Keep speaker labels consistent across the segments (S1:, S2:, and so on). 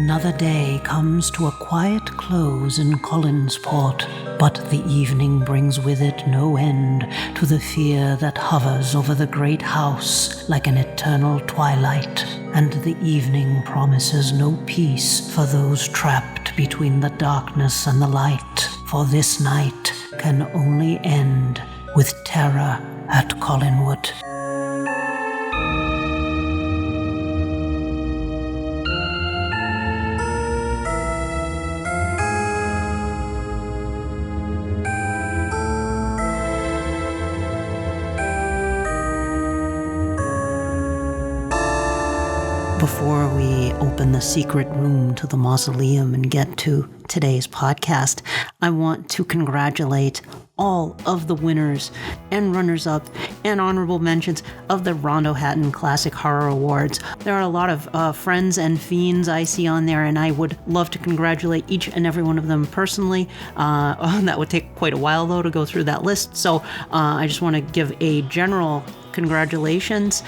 S1: Another day comes to a quiet close in Collinsport, but the evening brings with it no end to the fear that hovers over the great house like an eternal twilight, and the evening promises no peace for those trapped between the darkness and the light, for this night can only end with terror at Collinwood. Before we open the secret room to the mausoleum and get to today's podcast, I want to congratulate all of the winners and runners-up and honorable mentions of the Rondo Hatton Classic Horror Awards. There are a lot of friends and fiends I see on there, and I would love to congratulate each and every one of them personally. That would take quite a while, though, to go through that list. So I just want to give a general congratulations.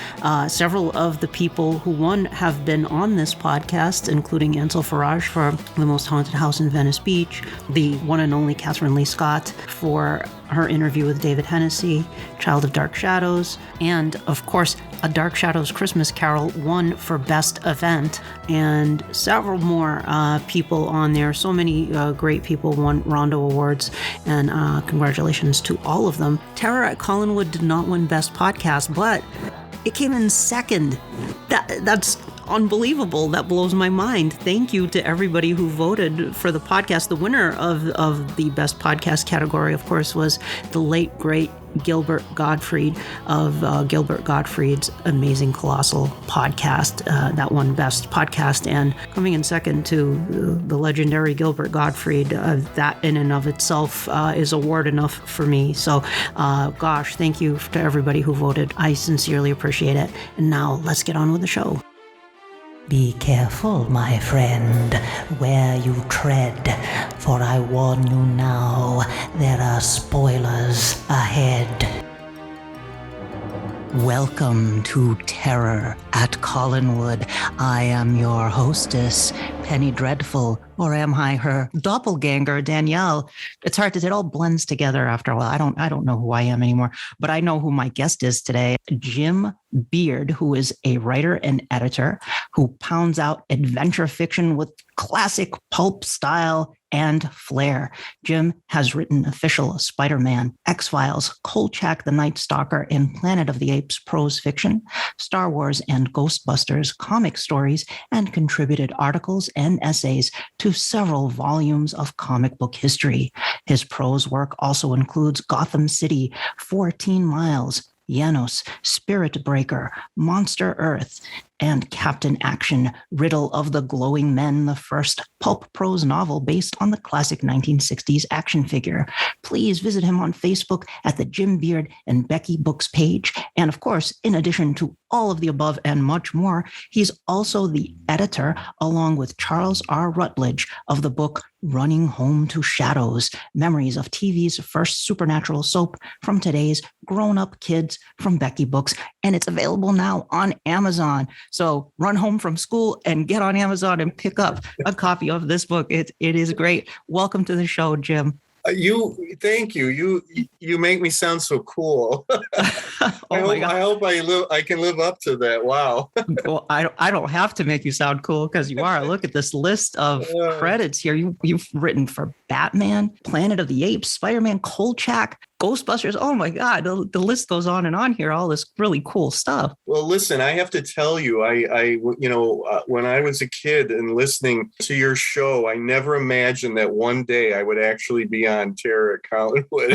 S1: Several of the people who won have been on this podcast, including Ansel Farage for The Most Haunted House in Venice Beach, the one and only Catherine Lee Scott for her interview with David Hennessy, Child of Dark Shadows, and of course, A Dark Shadows Christmas Carol won for Best Event, and several more people on there. So many great people won Rondo Awards, and congratulations to all of them. Terror at Collinwood did not win Best Podcast, but it came in second. That's unbelievable. That blows my mind. Thank you to everybody who voted for the podcast. The winner of the Best Podcast category, of course, was the late, great Gilbert Gottfried of Gilbert Gottfried's Amazing Colossal podcast. That won Best Podcast, and coming in second to the legendary Gilbert Gottfried, that in and of itself is award enough for me. So gosh, thank you to everybody who voted. I sincerely appreciate it. And now let's get on with the show. Be careful, my friend, where you tread, for I warn you now, there are spoilers ahead. Welcome to Terror at Collinwood. I am your hostess, Penny Dreadful, or am I her doppelganger, Danielle? It's hard to say. It all blends together after a while. I don't know who I am anymore, but I know who my guest is today. Jim Beard, who is a writer and editor who pounds out adventure fiction with classic pulp style and flair. Jim has written official Spider-Man, X-Files, Kolchak the Night Stalker, and Planet of the Apes prose fiction, Star Wars and Ghostbusters comic stories, and contributed articles and essays to several volumes of comic book history. His prose work also includes Gotham City, 14 Miles, Janos, Spirit Breaker, Monster Earth, and Captain Action, Riddle of the Glowing Men, the first pulp prose novel based on the classic 1960s action figure. Please visit him on Facebook at the Jim Beard and Becky Books page. And of course, in addition to all of the above and much more, he's also the editor, along with Charles R. Rutledge, of the book Running Home to Shadows, Memories of TV's first supernatural soap from today's grown-up kids from Becky Books. And it's available now on Amazon. So run home from school and get on Amazon and pick up a copy of this book. It is great. Welcome to the show, Jim.
S2: Thank you. You make me sound so cool. I hope I can live up to that. Wow.
S1: Well, I don't have to make you sound cool because you are. Look at this list of credits here. You've written for Batman, Planet of the Apes, Spider-Man, Kolchak, Ghostbusters. Oh my God, the list goes on and on here. All this really cool stuff.
S2: Well, listen, I have to tell you, when I was a kid and listening to your show, I never imagined that one day I would actually be on Terror at Collinwood.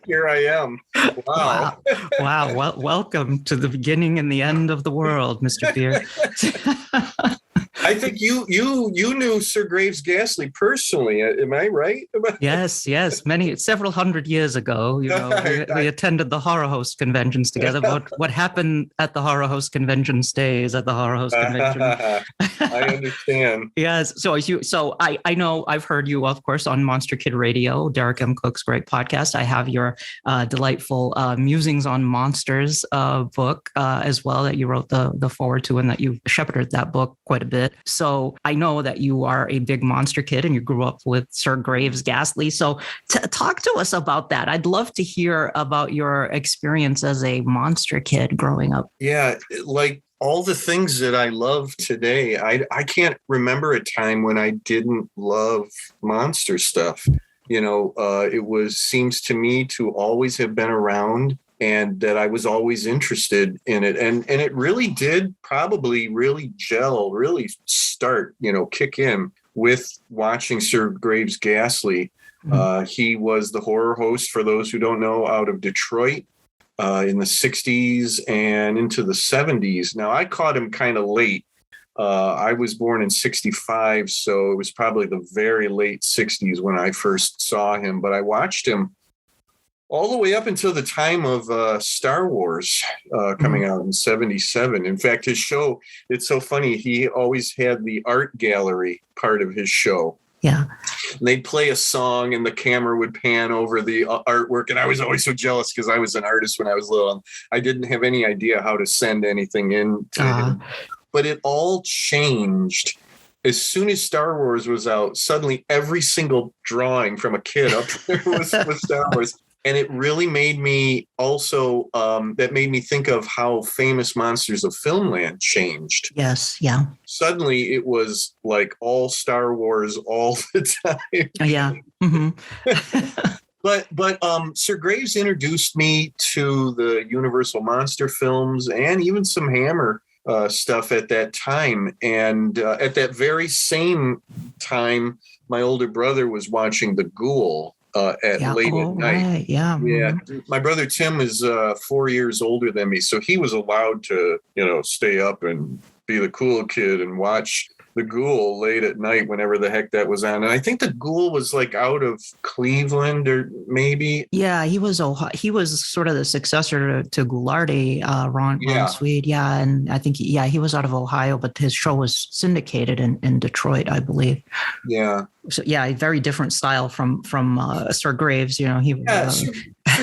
S2: Here I am. Wow.
S1: Well, welcome to the beginning and the end of the world, Mr. Beard.
S2: I think you knew Sir Graves Ghastly personally. Am I right?
S1: Yes. Several hundred years ago, we attended the Horror Host conventions together. What happened at the Horror Host convention stays at the Horror Host convention.
S2: I understand.
S1: Yes. So I know I've heard you, of course, on Monster Kid Radio, Derek M. Cook's great podcast. I have your delightful Musings on Monsters book as well that you wrote the forward to, and that you shepherded that book quite a bit.
S3: So I know that you are a big monster kid and you grew up with Sir Graves Ghastly. So talk to us about that. I'd love to hear about your experience as a monster kid growing up.
S2: Yeah, like all the things that I love today, I can't remember a time when I didn't love monster stuff. It seems to me to always have been around, and that I was always interested in it. And it really did probably really gel, really start, kick in with watching Sir Graves Ghastly. He was the horror host, for those who don't know, out of Detroit in the 60s and into the 70s. Now, I caught him kind of late. I was born in 65, so it was probably the very late 60s when I first saw him. But I watched him all the way up until the time of Star Wars coming out in 77. In fact, his show, it's so funny. He always had the art gallery part of his show.
S3: Yeah.
S2: And they'd play a song and the camera would pan over the artwork. And I was always so jealous because I was an artist when I was little. I didn't have any idea how to send anything in to him. But it all changed. As soon as Star Wars was out, suddenly every single drawing from a kid up there was Star Wars. And it really made me also, that made me think of how famous Monsters of Filmland changed.
S3: Yes, yeah.
S2: Suddenly it was like all Star Wars all the time.
S3: Yeah. Mm-hmm.
S2: But Sir Graves introduced me to the Universal monster films and even some Hammer stuff at that time. And at that very same time, my older brother was watching The Ghoul late at night.
S3: Right. Yeah.
S2: Yeah. My brother Tim is 4 years older than me, so he was allowed to, stay up and be the cool kid and watch The Ghoul late at night whenever the heck that was on. And I think The Ghoul was like out of Cleveland or maybe.
S3: Yeah, he was sort of the successor to Ghoulardi, Ron Sweet. Yeah, and I think he was out of Ohio, but his show was syndicated in Detroit, I believe.
S2: Yeah.
S3: So yeah, a very different style from Sir Graves.
S2: Sir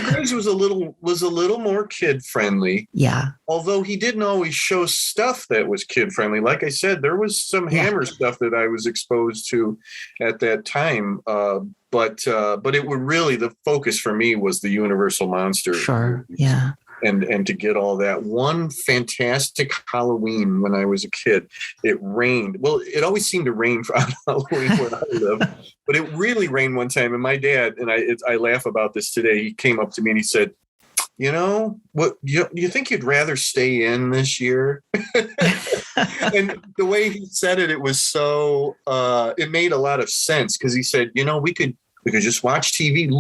S2: Graves was a little more kid friendly.
S3: Yeah.
S2: Although he didn't always show stuff that was kid friendly. Like I said, there was some Hammer stuff that I was exposed to at that time. But it would really, the focus for me was the Universal monster.
S3: Sure. Yeah.
S2: And to get all that. One fantastic Halloween when I was a kid, it rained. Well, it always seemed to rain on Halloween where I live, but it really rained one time. And my dad, and I laugh about this today, he came up to me and he said, what you think you'd rather stay in this year? And the way he said it, it was so, it made a lot of sense because he said, we could just watch TV.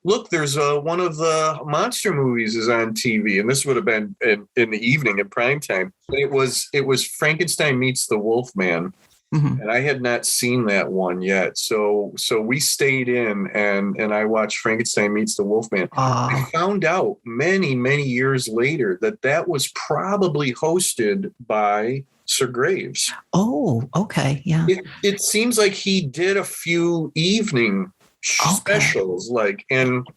S2: Look, there's one of the monster movies is on TV, and this would have been in the evening in prime time. It was Frankenstein Meets the Wolfman, and I had not seen that one yet. So we stayed in, and I watched Frankenstein Meets the Wolfman. I found out many, many years later that was probably hosted by Sir Graves.
S3: Oh, okay, yeah.
S2: It seems like he did a few evening specials, and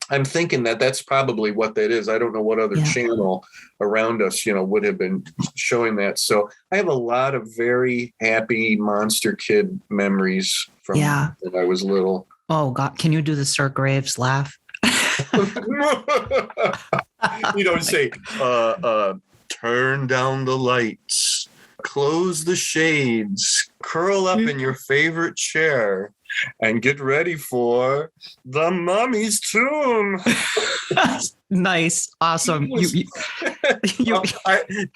S2: I'm thinking that's probably what that is. I don't know what other channel around us, would have been showing that. So I have a lot of very happy monster kid memories from when I was little.
S3: Oh God, can you do the Sir Graves laugh?
S2: You don't say, turn down the lights, close the shades, curl up in your favorite chair, and get ready for the mummy's tomb.
S3: Nice. Awesome.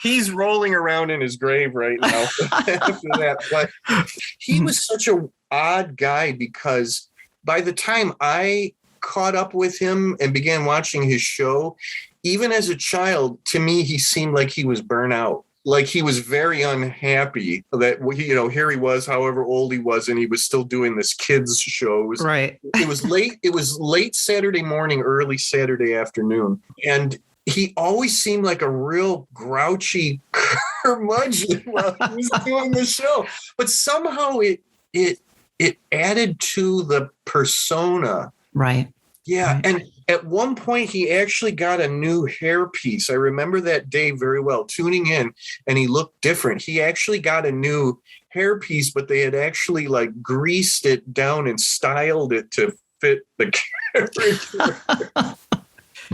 S2: He's rolling around in his grave right now after that. But he was such an odd guy because by the time I caught up with him and began watching his show, even as a child, to me, he seemed like he was burnt out. Like he was very unhappy that, here he was, however old he was, and he was still doing this kids shows.
S3: Right.
S2: It was late Saturday morning, early Saturday afternoon. And he always seemed like a real grouchy curmudgeon while he was doing the show. But somehow it added to the persona.
S3: Right.
S2: Yeah.
S3: Right.
S2: And at one point, he actually got a new hairpiece. I remember that day very well, tuning in, and he looked different. He actually got a new hairpiece, but they had actually like greased it down and styled it to fit the character.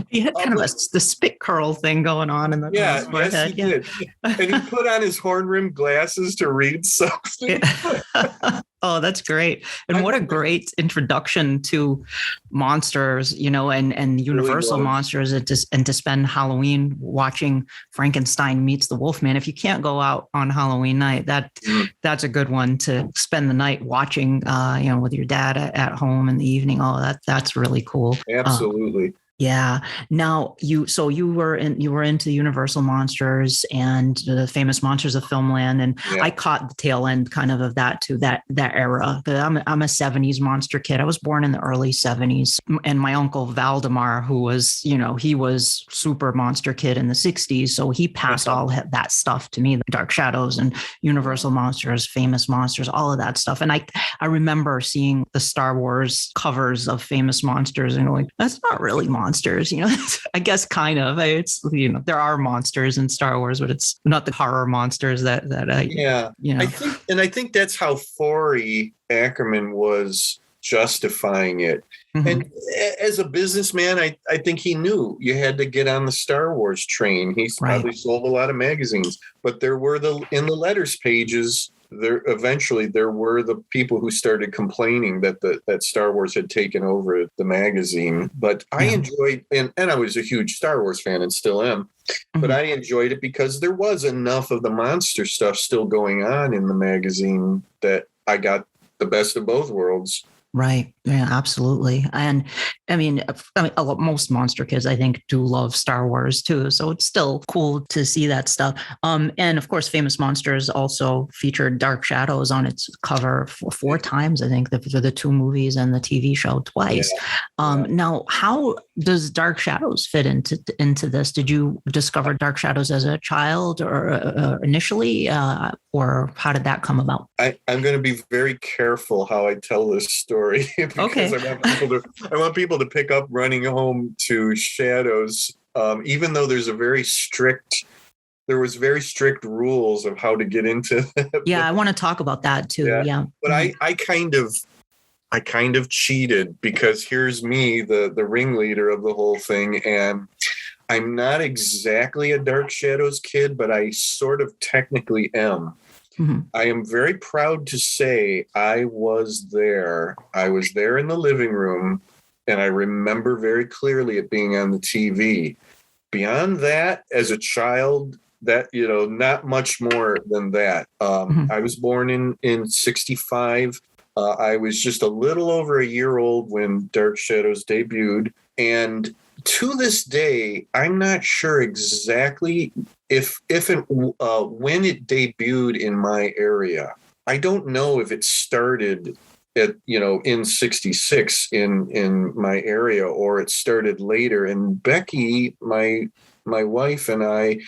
S3: He had kind of the spit curl thing going on in the
S2: Yes,
S3: forehead.
S2: he did. And he put on his horn-rimmed glasses to read something.
S3: Oh, that's great. And what a great introduction to monsters, and universal monsters, and to spend Halloween watching Frankenstein Meets the Wolfman. If you can't go out on Halloween night, that's a good one to spend the night watching, with your dad at home in the evening. Oh, that's really cool.
S2: Absolutely.
S3: Yeah. Now you were into Universal Monsters and the famous Monsters of Filmland, and I caught the tail end kind of that too, that era. I'm a 70s monster kid. I was born in the early 70s, and my uncle Valdemar, who was, he was super monster kid in the 60s, so he passed all that stuff to me, the Dark Shadows and Universal Monsters, Famous Monsters, all of that stuff. And I remember seeing the Star Wars covers of Famous Monsters and going, that's not really monsters, I guess kind of. It's, there are monsters in Star Wars, but it's not the horror monsters that
S2: I think that's how Forey Ackerman was justifying it. Mm-hmm. And as a businessman, I think he knew you had to get on the Star Wars train. He's probably sold a lot of magazines, but there were in the letters pages, there were the people who started complaining that Star Wars had taken over the magazine. But I enjoyed, and I was a huge Star Wars fan and still am, but I enjoyed it because there was enough of the monster stuff still going on in the magazine that I got the best of both worlds.
S3: Right. Yeah, absolutely. And I mean, most monster kids, I think, do love Star Wars too. So it's still cool to see that stuff. And of course, Famous Monsters also featured Dark Shadows on its cover four times, I think, for the two movies and the TV show twice. Now, how does Dark Shadows fit into this? Did you discover Dark Shadows as a child or initially, or how did that come about?
S2: I'm going to be very careful how I tell this story. Because I want people to pick up running home to Shadows, even though there was very strict rules of how to get into that.
S3: Yeah, I want to talk about that too. Yeah.
S2: But I kind of cheated because here's me, the ringleader of the whole thing, and I'm not exactly a Dark Shadows kid, but I sort of technically am. Mm-hmm. I am very proud to say I was there. I was there in the living room, and I remember very clearly it being on the TV. Beyond that, as a child, that, not much more than that. I was born in 65. I was just a little over a year old when Dark Shadows debuted. And to this day, I'm not sure exactly if and when it debuted in my area. I don't know if it started at, in 66 in my area or it started later. And Becky, my wife, and I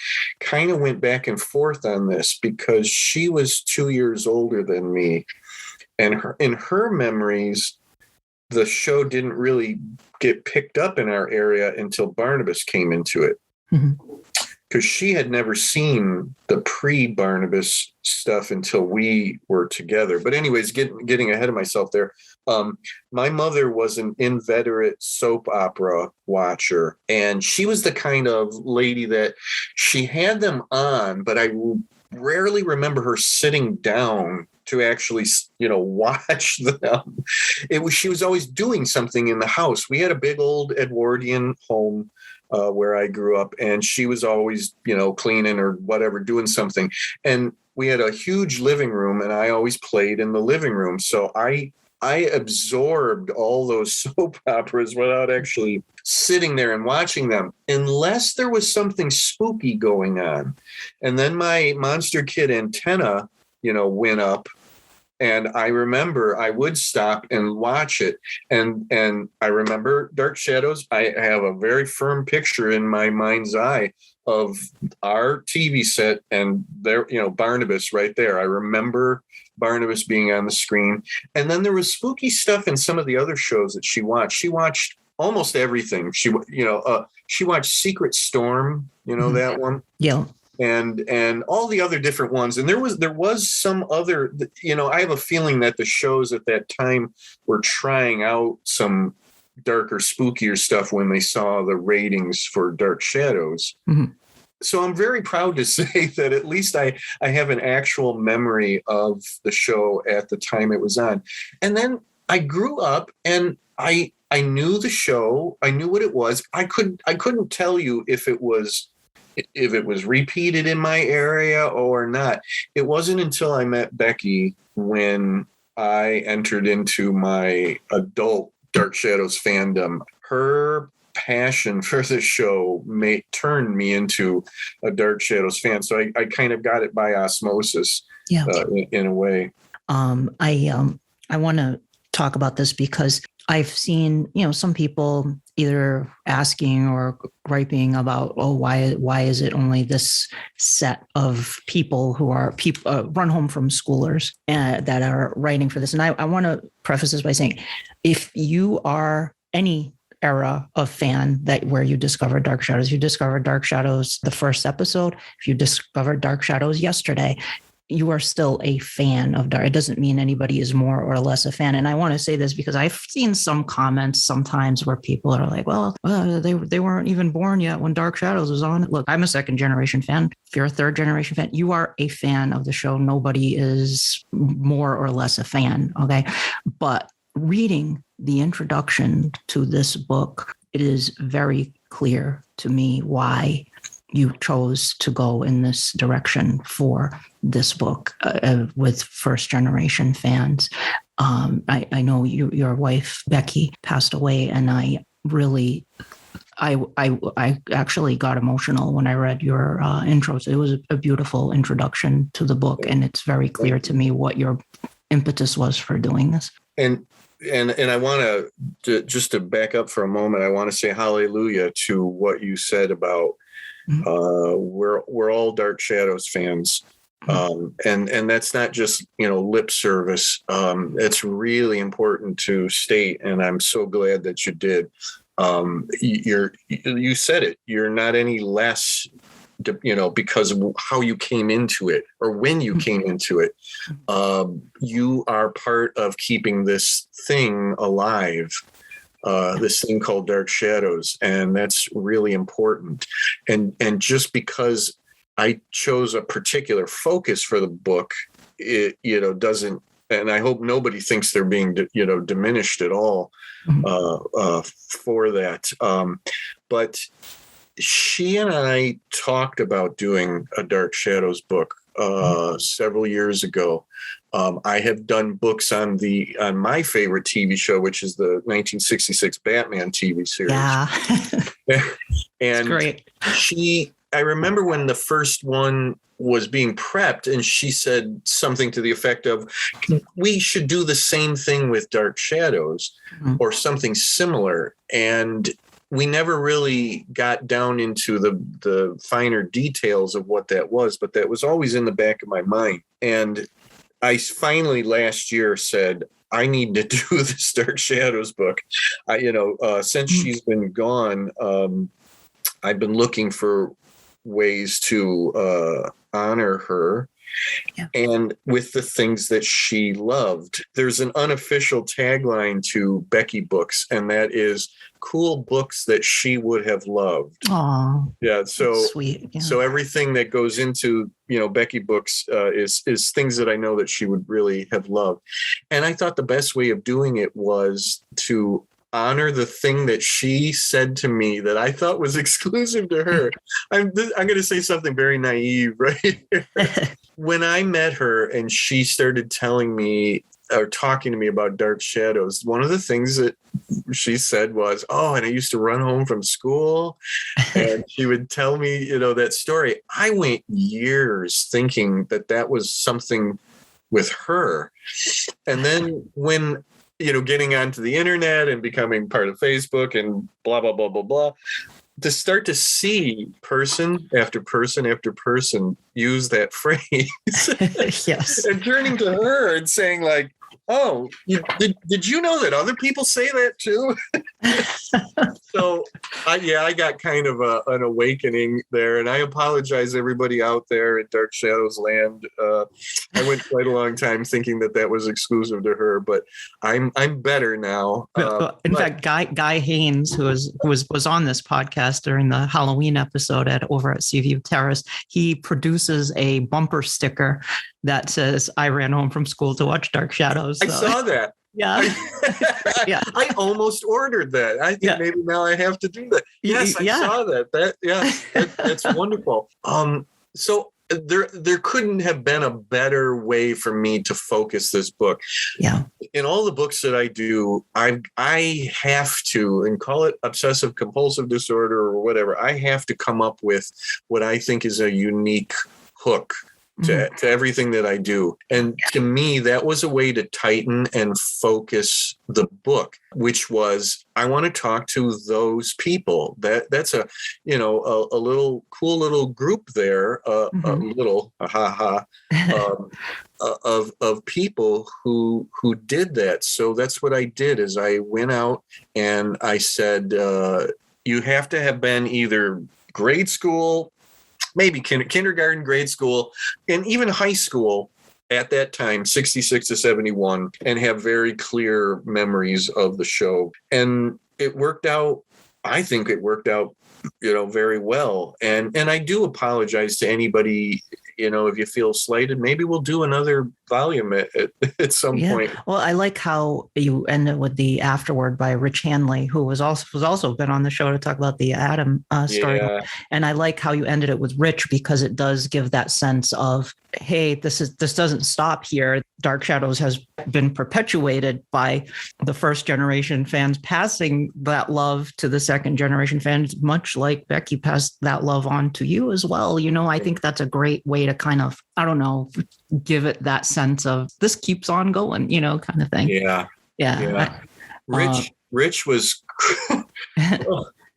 S2: kind of went back and forth on this because she was 2 years older than me. And in her memories, the show didn't really get picked up in our area until Barnabas came into it. Because she had never seen the pre-Barnabas stuff until we were together. But anyways, getting ahead of myself there. My mother was an inveterate soap opera watcher, and she was the kind of lady that she had them on, but I rarely remember her sitting down to actually, watch them. She was always doing something in the house. We had a big old Edwardian home where I grew up, and she was always, cleaning or whatever, doing something. And we had a huge living room, and I always played in the living room. So I absorbed all those soap operas without actually sitting there and watching them, unless there was something spooky going on. And then my Monster Kid antenna, went up. And I remember I would stop and watch it. And I remember Dark Shadows. I have a very firm picture in my mind's eye of our TV set and there, Barnabas right there. I remember Barnabas being on the screen. And then there was spooky stuff in some of the other shows that she watched. She watched almost everything. She watched Secret Storm, that one.
S3: Yeah.
S2: And all the other different ones. And there was some other, I have a feeling that the shows at that time were trying out some darker, spookier stuff when they saw the ratings for Dark Shadows.
S3: Mm-hmm.
S2: So I'm very proud to say that at least I have an actual memory of the show at the time it was on. And then I grew up and I knew the show. I knew what it was. I couldn't tell you if it was repeated in my area or not. It wasn't until I met Becky when I entered into my adult Dark Shadows fandom. Her passion for the show turned me into a Dark Shadows fan. So I kind of got it by osmosis, in a way.
S3: I want to talk about this because I've seen, some people either asking or griping about, why is it only this set of people who are run home from schoolers that are writing for this? And I want to preface this by saying, if you are any era of fan where you discovered Dark Shadows, you discovered Dark Shadows the first episode. If you discovered Dark Shadows yesterday, you are still a fan of Dark. It doesn't mean anybody is more or less a fan. And I want to say this because I've seen some comments sometimes where people are like, well, they weren't even born yet when Dark Shadows was on. Look, I'm a second generation fan. If you're a third generation fan, you are a fan of the show. Nobody is more or less a fan. Okay. But reading the introduction to this book, it is very clear to me why you chose to go in this direction for this book with first generation fans. I know your wife, Becky, passed away, and I actually got emotional when I read your intros. It was a beautiful introduction to the book, and it's very clear to me what your impetus was for doing this.
S2: And I want to just to back up for a moment. I want to say hallelujah to what you said about we're all Dark Shadows fans, and that's not just lip service. It's really important to state, and I'm so glad that you did. You said it. You're not any less, because of how you came into it or when you came into it. You are part of keeping this thing alive, this thing called Dark Shadows. And that's really important. And just because I chose a particular focus for the book, it, doesn't, and I hope nobody thinks they're being, diminished at all, for that. But she and I talked about doing a Dark Shadows book several years ago. I have done books on my favorite TV show, which is the 1966 Batman TV series.
S3: Yeah,
S2: and
S3: great.
S2: I remember when the first one was being prepped, and she said something to the effect of, "We should do the same thing with Dark Shadows, or something similar." And we never really got down into the finer details of what that was, but that was always in the back of my mind. And I finally last year said, I need to do this Dark Shadows book. Since she's been gone, I've been looking for ways to honor her. Yeah. And with the things that she loved. There's an unofficial tagline to Becky Books, and that is cool books that she would have loved.
S3: Oh,
S2: yeah. So
S3: sweet. Yeah.
S2: So everything that goes into, Becky Books is things that I know that she would really have loved. And I thought the best way of doing it was to honor the thing that she said to me that I thought was exclusive to her. I'm going to say something very naive right here. When I met her and she started telling me or talking to me about Dark Shadows, one of the things that she said was, and I used to run home from school and she would tell me, that story. I went years thinking that was something with her. And then when, getting onto the internet and becoming part of Facebook and blah, blah, blah, blah, blah, to start to see person after person after person use that phrase.
S3: Yes.
S2: And turning to her and saying like, Oh, did you know that other people say that too? So, I got kind of an awakening there, and I apologize, everybody out there in Dark Shadows land. I went quite a long time thinking that was exclusive to her, but I'm better now.
S3: In fact, Guy Haynes, who was on this podcast during the Halloween episode over at Seaview Terrace, he produces a bumper sticker that says, "I ran home from school to watch Dark Shadows."
S2: I saw that.
S3: Yeah. Yeah.
S2: I almost ordered that. I think maybe now I have to do that. Yes, I saw that. That's wonderful. So there couldn't have been a better way for me to focus this book.
S3: Yeah.
S2: In all the books that I do, I have to, and call it obsessive compulsive disorder or whatever, I have to come up with what I think is a unique hook to everything that I do. And to me, that was a way to tighten and focus the book, which was, I want to talk to those people. That's a little cool little group there, of people who did that. So that's what I did, is I went out and I said, you have to have been either grade school, maybe kindergarten, grade school, and even high school at that time, 66 to 71, and have very clear memories of the show. And it worked out. I think it worked out, very well. And I do apologize to anybody, if you feel slighted. Maybe we'll do another volume at some point.
S3: Well, I like how you ended with the afterword by Rich Hanley, who was also been on the show to talk about the Adam story. Yeah. And I like how you ended it with Rich, because it does give that sense of, hey, this doesn't stop here. Dark Shadows has been perpetuated by the first generation fans passing that love to the second generation fans, much like Becky passed that love on to you as well. I think that's a great way to kind of, give it that sense of this keeps on going, kind of thing. Yeah.
S2: Rich was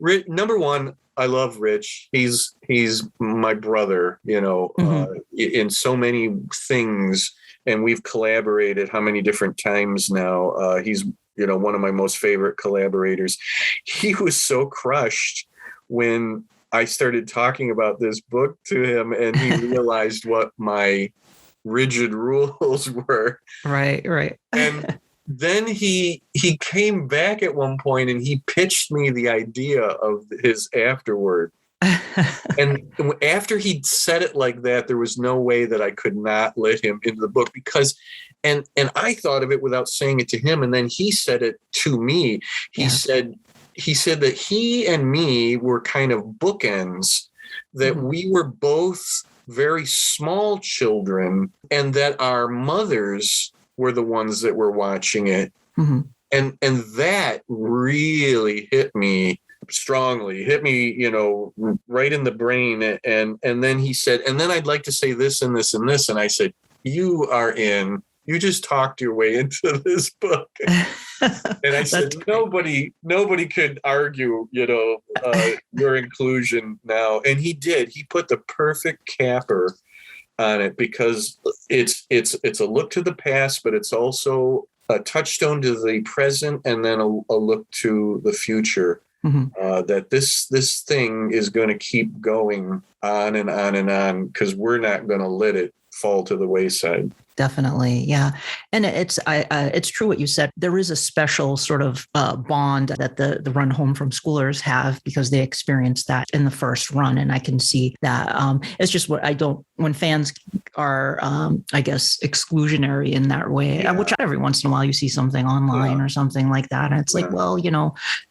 S2: number one. I love Rich. He's my brother, in so many things, and we've collaborated how many different times now. He's, one of my most favorite collaborators. He was so crushed when I started talking about this book to him, and he realized what my rigid rules were.
S3: Right.
S2: And then he came back at one point and he pitched me the idea of his afterword. And after he'd said it like that, there was no way that I could not let him into the book, because and I thought of it without saying it to him. And then he said it to me. He said that he and me were kind of bookends, that we were both very small children, and that our mothers were the ones that were watching it. And that really hit me strongly, right in the brain. And then he said, and then I'd like to say this and this and this. And I said, you are in. You just talked your way into this book. And I said, nobody could argue, your inclusion now. And he did. He put the perfect capper on it, because it's a look to the past, but it's also a touchstone to the present, and then a look to the future. That this thing is going to keep going on and on and on, because we're not going to let it fall to the wayside.
S3: Definitely. Yeah. And it's true what you said. There is a special sort of bond that the run home from schoolers have, because they experienced that in the first run. And I can see that. It's just when fans are, I guess, exclusionary in that way, which every once in a while you see something online or something like that. And it's like, well,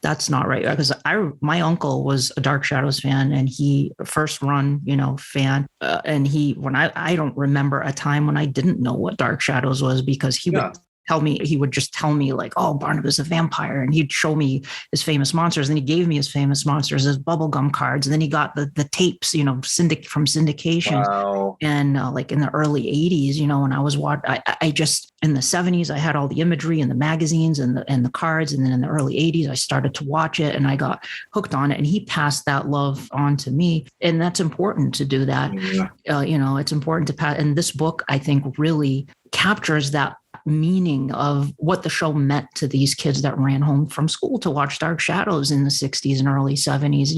S3: that's not right. Because my uncle was a Dark Shadows fan, and he first run, fan. And I don't remember a time when I didn't know what Dark Shadows was, because he would just tell me like, oh, Barnabas a vampire, and he'd show me his famous monsters. And then he gave me his famous monsters as bubblegum cards, and then he got the tapes, from syndication.
S2: Wow.
S3: And like in the early 80s, when I was I just in the 70s, I had all the imagery and the magazines and the cards, and then in the early 80s, I started to watch it, and I got hooked on it. And he passed that love on to me, and that's important to do that. It's important to pass. And this book, I think, really captures that meaning of what the show meant to these kids that ran home from school to watch Dark Shadows in the 60s and early 70s.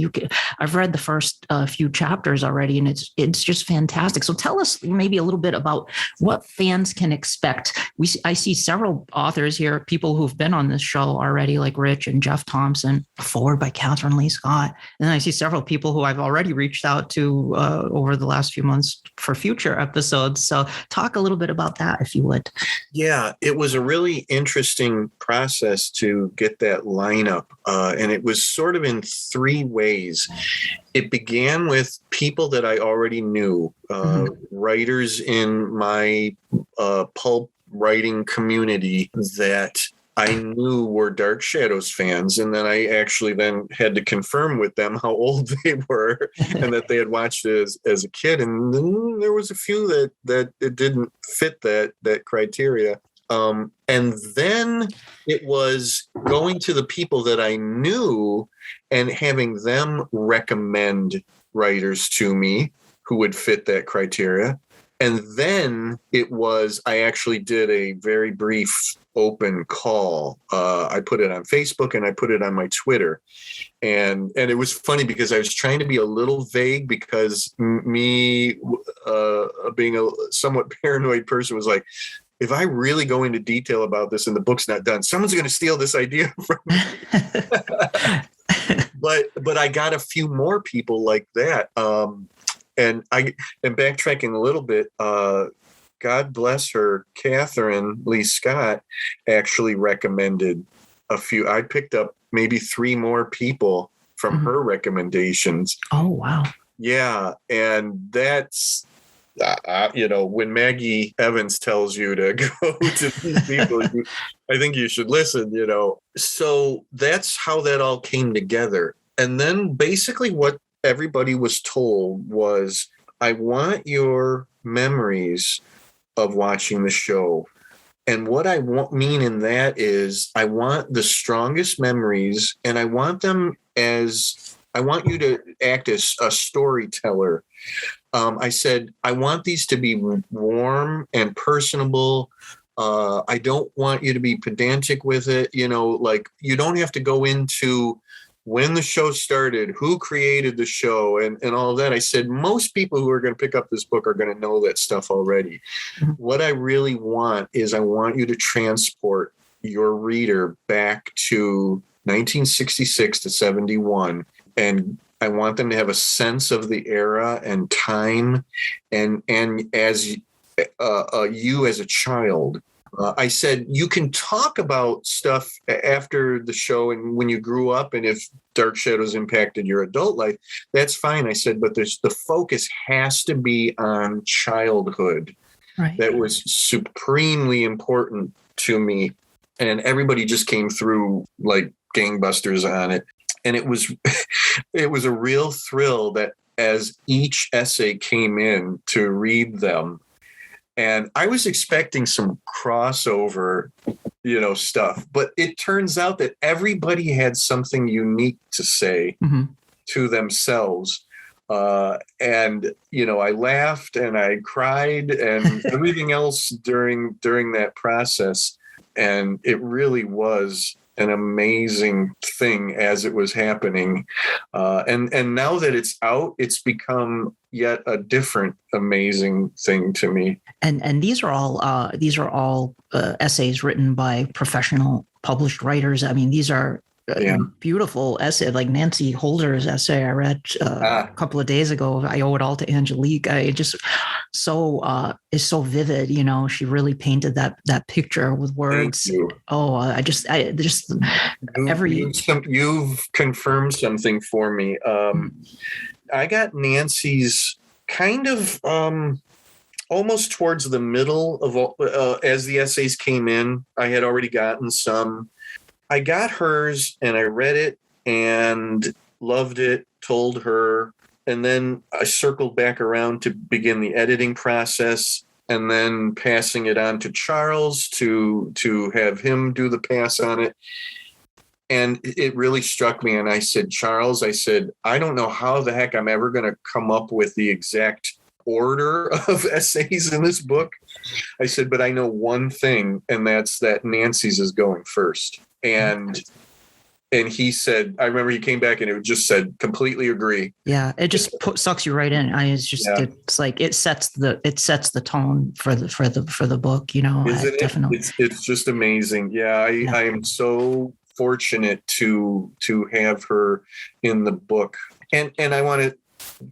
S3: I've read the first few chapters already, and it's just fantastic. So tell us maybe a little bit about what fans can expect. I see several authors here, people who've been on this show already, like Rich and Jeff Thompson, forward by Catherine Lee Scott. And then I see several people who I've already reached out to over the last few months for future episodes. So talk a little bit about that, if you would.
S2: Yeah, it was a really interesting process to get that lineup. And it was sort of in three ways. It began with people that I already knew, writers in my pulp writing community that I knew were Dark Shadows fans. And then I actually then had to confirm with them how old they were and that they had watched it as a kid. And then there was a few that it didn't fit that criteria. And then it was going to the people that I knew and having them recommend writers to me who would fit that criteria. And then I actually did a very brief open call. I put it on Facebook and I put it on my Twitter. And it was funny because I was trying to be a little vague because me being a somewhat paranoid person was like, if I really go into detail about this and the book's not done, someone's going to steal this idea from me. But I got a few more people like that. And backtracking a little bit, God bless her, Catherine Lee Scott actually recommended a few. I picked up maybe 3 more people from her recommendations.
S3: Oh, wow.
S2: Yeah. And that's, when Maggie Evans tells you to go to these people, I think you should listen, So that's how that all came together. And then basically what everybody was told was, I want your memories of watching the show. And what I mean in that is I want the strongest memories, and I want you to act as a storyteller. I said, I want these to be warm and personable. I don't want you to be pedantic with it. You don't have to go into when the show started, who created the show, and all of that. I said, most people who are going to pick up this book are going to know that stuff already. What I really want is I want you to transport your reader back to 1966 to 71. And I want them to have a sense of the era and time and as you as a child. I said, you can talk about stuff after the show and when you grew up, and if Dark Shadows impacted your adult life, that's fine. I said, but the focus has to be on childhood. Right. That was supremely important to me. And everybody just came through like gangbusters on it. And it was a real thrill that as each essay came in to read them, and I was expecting some crossover, stuff, but it turns out that everybody had something unique to say to themselves. And I laughed and I cried and everything else during that process. And it really was an amazing thing as it was happening. And now that it's out, it's become yet a different amazing thing to me.
S3: And these are all essays written by professional published writers. I mean, these are beautiful essays, like Nancy Holder's essay I read a couple of days ago. I owe it all to Angelique. It just is so vivid. She really painted that picture with words. Oh,
S2: you've confirmed something for me. I got Nancy's kind of almost towards the middle of as the essays came in. I had already gotten some. I got hers and I read it and loved it, told her, and then I circled back around to begin the editing process and then passing it on to Charles to have him do the pass on it. And it really struck me. And I said, Charles, I don't know how the heck I'm ever going to come up with the exact order of essays in this book. I said, but I know one thing, and that's that Nancy's is going first. And he said, I remember he came back and it just said, completely agree.
S3: Yeah, it just sucks you right in. It's like it sets the tone for the book.
S2: Isn't it?
S3: Definitely.
S2: It's just amazing. Yeah, I am so fortunate to have her in the book, and I want to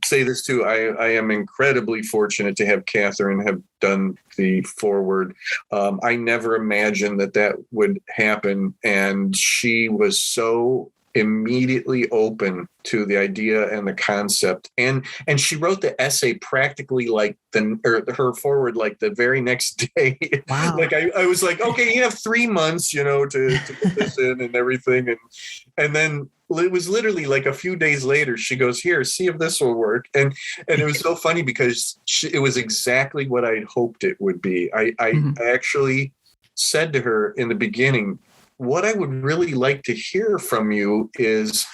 S2: say this too. I am incredibly fortunate to have Catherine have done the foreword. I never imagined that would happen, and she was so immediately open to the idea and the concept, and she wrote the essay practically like her forward like the very next day.
S3: Wow.
S2: Like I was like, okay, you have 3 months, to put this in and everything, and then it was literally like a few days later she goes, here, see if this will work, and it was so funny because it was exactly what I'd hoped it would be. I actually said to her in the beginning, what I would really like to hear from you is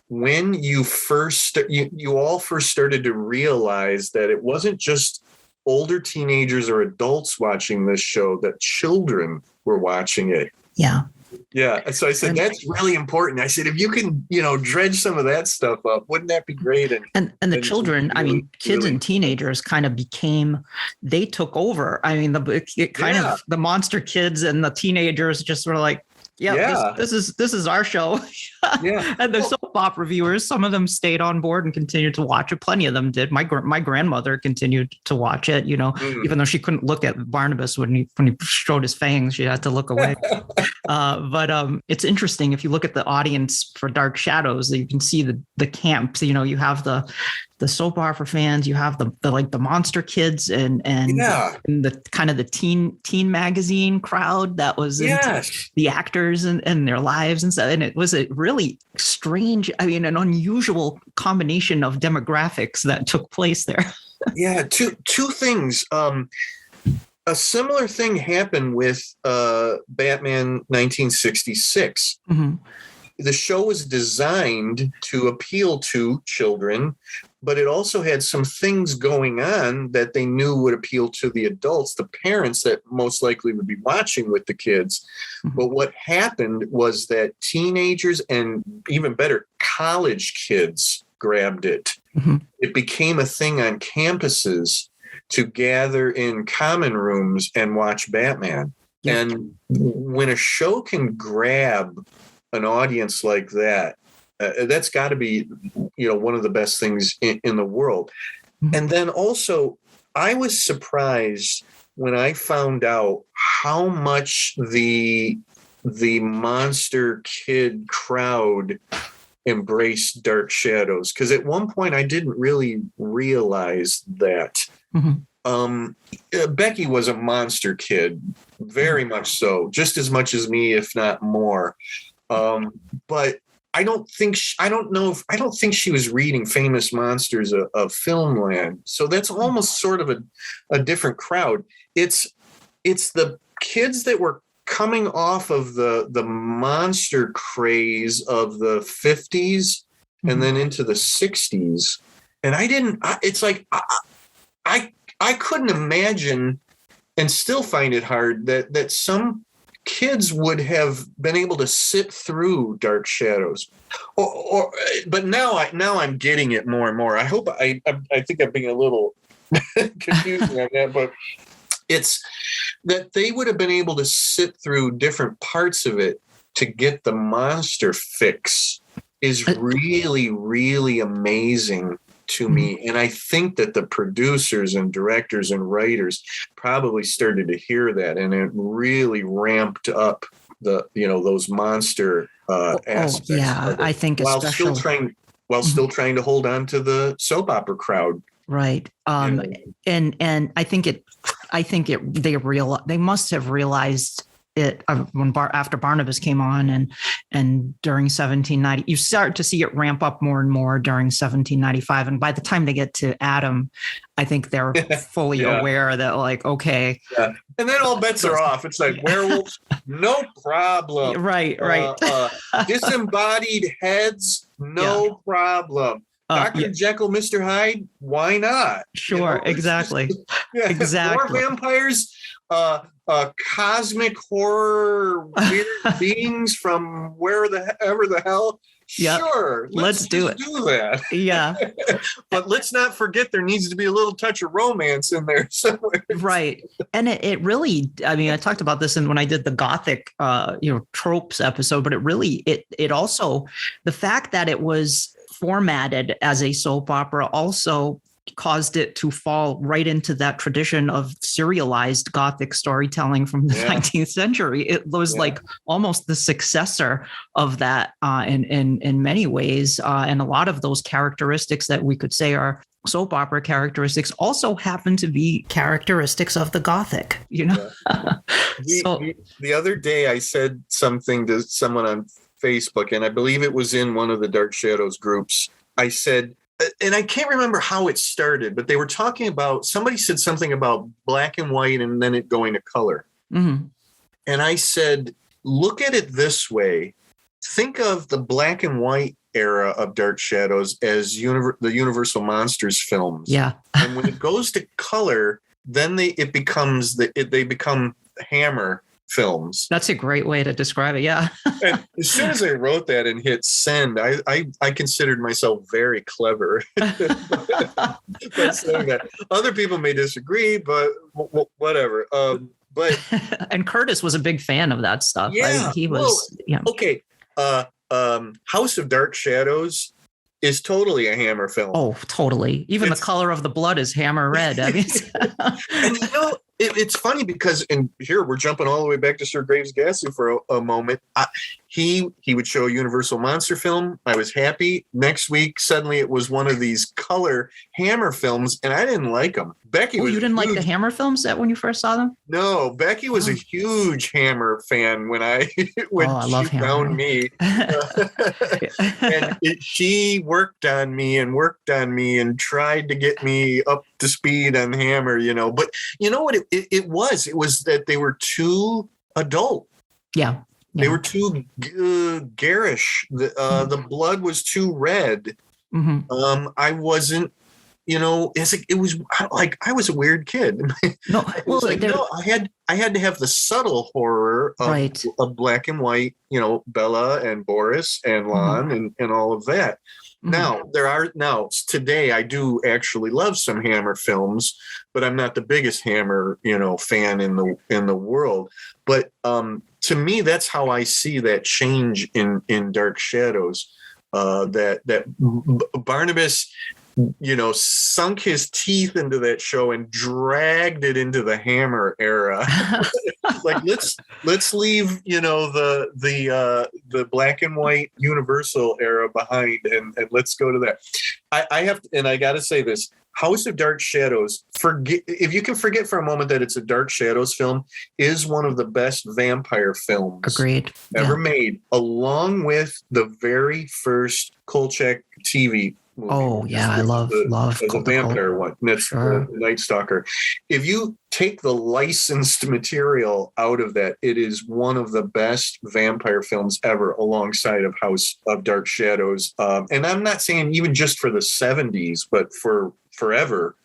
S2: when you all first started to realize that it wasn't just older teenagers or adults watching this show, that children were watching it.
S3: Yeah.
S2: Yeah. And so I said, that's really important. I said, if you can, dredge some of that stuff up, wouldn't that be great?
S3: And the children, kids and teenagers kind of they took over. The monster kids and the teenagers just were like, this is our show.
S2: Yeah.
S3: And the soap opera viewers, some of them stayed on board and continued to watch it. Plenty of them did. My grandmother continued to watch it, even though she couldn't look at Barnabas when he showed his fangs, she had to look away. But it's interesting. If you look at the audience for Dark Shadows, you can see the camps. You have the soap opera fans, you have the monster kids and the kind of the teen magazine crowd that was into the actors and their lives and stuff. And it was a really strange, an unusual combination of demographics that took place there.
S2: Yeah. Two things. A similar thing happened with Batman 1966. Mm-hmm. The show was designed to appeal to children, but it also had some things going on that they knew would appeal to the adults, the parents that most likely would be watching with the kids. Mm-hmm. But what happened was that teenagers and even better, college kids grabbed it. Mm-hmm. It became a thing on campuses to gather in common rooms and watch Batman. Yeah. And when a show can grab an audience like that, that's got to be, one of the best things in the world. Mm-hmm. And then also, I was surprised when I found out how much the monster kid crowd embraced Dark Shadows. Because at one point, I didn't really realize that. Mm-hmm. Becky was a monster kid, very much so, just as much as me, if not more. But I don't think she was reading Famous Monsters of Filmland. So that's almost sort of a different crowd. It's the kids that were coming off of the monster craze of the 50s and then into the 60s. And I couldn't imagine and still find it hard that some kids would have been able to sit through Dark Shadows, but now I'm getting it more and more. I hope I think I'm being a little confusing on that, but it's that they would have been able to sit through different parts of it to get the monster fix is really, really amazing to me. And I think that the producers and directors and writers probably started to hear that, and it really ramped up those monster aspects.
S3: Yeah, I think
S2: while still trying to hold on to the soap opera crowd.
S3: Right. And I think they must have realized it after Barnabas came on and during 1790, you start to see it ramp up more and more during 1795. And by the time they get to Adam, I think they're fully aware that okay.
S2: Yeah. And then all bets are off. It's like werewolves, no problem.
S3: Right.
S2: Disembodied heads, no problem. Dr. Jekyll, Mr. Hyde, why not?
S3: Sure, exactly. Exactly.
S2: More vampires, cosmic horror, weird beings from wherever the hell.
S3: Yep.
S2: Sure,
S3: let's do
S2: that.
S3: Yeah.
S2: But let's not forget there needs to be a little touch of romance in there somewhere.
S3: Right. And it really, I mean, I talked about this when I did the Gothic, tropes episode, but it also, the fact that it was formatted as a soap opera also caused it to fall right into that tradition of serialized Gothic storytelling from the 19th century. It was like almost the successor of that in many ways. And a lot of those characteristics that we could say are soap opera characteristics also happen to be characteristics of the Gothic,
S2: The other day I said something to someone on Facebook, and I believe it was in one of the Dark Shadows groups. I said, and I can't remember how it started, but they were talking about, somebody said something about black and white and then it going to color.
S3: Mm-hmm.
S2: And I said, look at it this way. Think of the black and white era of Dark Shadows as the Universal Monsters films.
S3: Yeah.
S2: And when it goes to color, then they become Hammer films.
S3: That's a great way to describe it. Yeah.
S2: And as soon as I wrote that and hit send, I considered myself very clever by saying that. Other people may disagree, but whatever. But
S3: and Curtis was a big fan of that stuff.
S2: Yeah,
S3: he was.
S2: Okay. House of Dark Shadows is totally a Hammer film.
S3: Oh, totally. Even the color of the blood is Hammer red. I mean,
S2: and it's funny because, and here we're jumping all the way back to Sir Graves Ghastly for a moment. He would show a Universal monster film. I was happy. Next week, suddenly it was one of these color Hammer films, and I didn't like them. Becky was.
S3: You didn't like the Hammer films when you first saw them?
S2: No, Becky was a huge Hammer fan when I
S3: love
S2: she
S3: Hammer.
S2: found me, and she worked on me and tried to get me up to speed on Hammer. But you know what it was? It was that they were too adult.
S3: Yeah.
S2: They were too garish. The blood was too red.
S3: Mm-hmm.
S2: I wasn't, it was like I was a weird kid.
S3: No,
S2: I had to have the subtle horror of black and white, Bella and Boris and Lon and all of that.
S3: Mm-hmm.
S2: Now today I do actually love some Hammer films, but I'm not the biggest Hammer, fan in the world. But to me, that's how I see that change in Dark Shadows. That Barnabas, sunk his teeth into that show and dragged it into the Hammer era. Like let's leave the black and white Universal era behind and let's go to that. I got to say this. House of Dark Shadows, if you can forget for a moment that it's a Dark Shadows film, is one of the best vampire films ever made, along with the very first Kolchak TV movie.
S3: Oh, yeah, I love
S2: the vampire one. That's the Night Stalker. If you take the licensed material out of that, it is one of the best vampire films ever, alongside of House of Dark Shadows. And I'm not saying even just for the 70s, but for forever,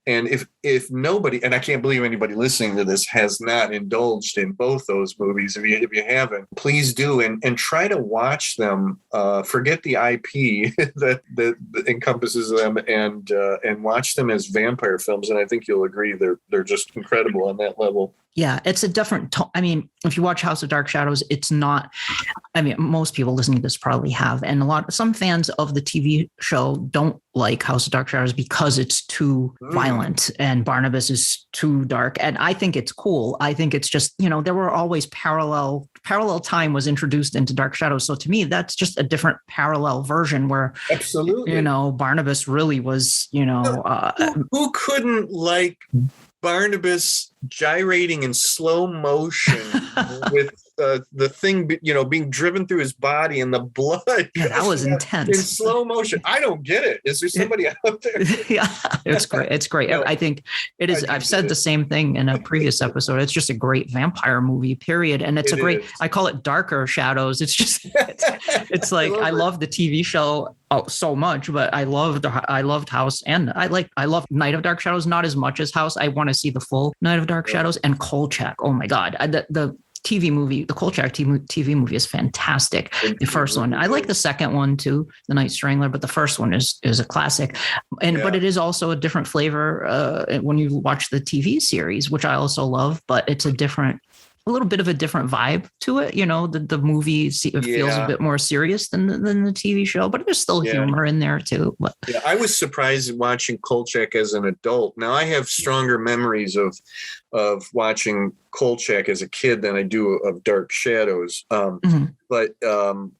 S2: and if nobody, and I can't believe anybody listening to this has not indulged in both those movies. If you haven't, please do and try to watch them. Forget the IP that encompasses them and watch them as vampire films. And I think you'll agree they're just incredible on that level.
S3: Yeah, it's a different. I mean, if you watch House of Dark Shadows, it's not. I mean, most people listening to this probably have, and some fans of the TV show don't like House of Dark Shadows because it's too violent and Barnabas is too dark. And I think it's cool. I think it's just there were always parallel time was introduced into Dark Shadows. So to me, that's just a different parallel version where
S2: absolutely
S3: Barnabas really was
S2: who couldn't like Barnabas gyrating in slow motion with the thing, being driven through his body and the blood.
S3: Yeah, that was intense.
S2: In slow motion. I don't get it. Is there somebody out there?
S3: Yeah, it's great. It's great.
S2: No,
S3: I think it is. I've said the same thing in a previous episode. It's just a great vampire movie, period. And it's I call it Darker Shadows. It's just, it's like, I love the TV show so much, but I loved House, and I love Night of Dark Shadows, not as much as House. I want to see the full Night of Dark Shadows, and Kolchak. Oh my God. The TV movie, the Kolchak TV movie is fantastic. The first one, I like the second one too, The Night Strangler, but the first one is a classic. But it is also a different flavor when you watch the TV series, which I also love, but it's a little bit of a different vibe to it. The movie feels a bit more serious than the TV show, but there's still humor in there too. But.
S2: Yeah, I was surprised watching Kolchak as an adult. Now I have stronger memories of watching Kolchak as a kid than I do of Dark Shadows. But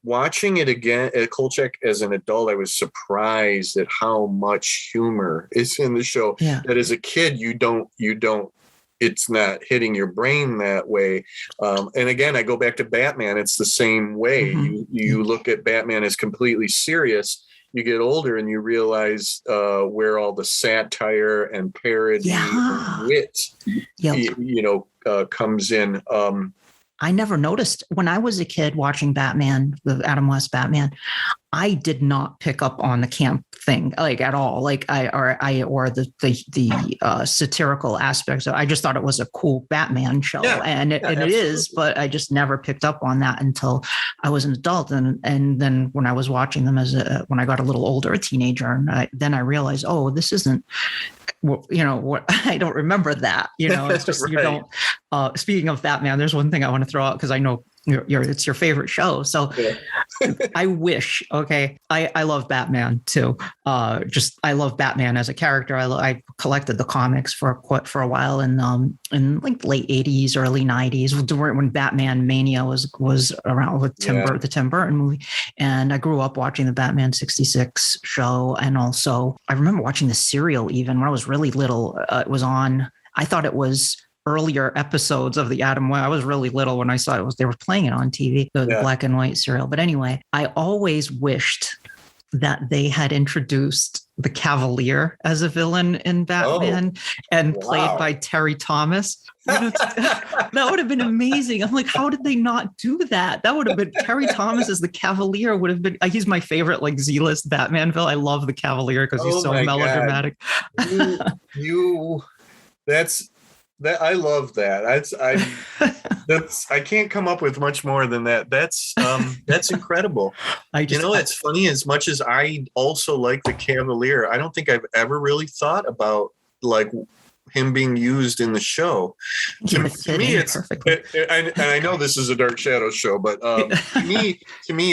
S2: watching it again at Kolchak as an adult, I was surprised at how much humor is in the show. Yeah. That as a kid, you don't. It's not hitting your brain that way. And again, I go back to Batman. It's the same way. You look at Batman as completely serious. You get older and you realize where all the satire and parody and wit, comes in.
S3: I never noticed when I was a kid watching Batman, the Adam West Batman. I did not pick up on the camp thing at all. Or the satirical aspects. I just thought it was a cool Batman show, and it is. But I just never picked up on that until I was an adult, and then when I was watching them when I got a little older, a teenager, and then I realized, oh, this isn't. What I don't remember that. It's just you don't. Speaking of Batman, there's one thing I want to throw out because I know it's your favorite show. So I wish. Okay, I love Batman too. I love Batman as a character. I collected the comics for a while in like late 80s, early 90s when Batman Mania was around with the Tim Burton movie, and I grew up watching the Batman 66 show, and also I remember watching the serial even when I was really little. It was on. I thought it was earlier episodes of the Adam West. I was really little when I saw they were playing it on TV, the black and white serial. But anyway, I always wished that they had introduced the Cavalier as a villain in Batman played by Terry Thomas. That would have been amazing. I'm like, how did they not do that? That would have been Terry Thomas as the Cavalier would have been. He's my favorite Z-list Batman villain. I love the Cavalier because he's so melodramatic.
S2: I love that. I can't come up with much more than that. That's incredible. It's funny. As much as I also like the Cavalier, I don't think I've ever really thought about him being used in the show. To me, it's and I know this is a Dark Shadows show, but to me,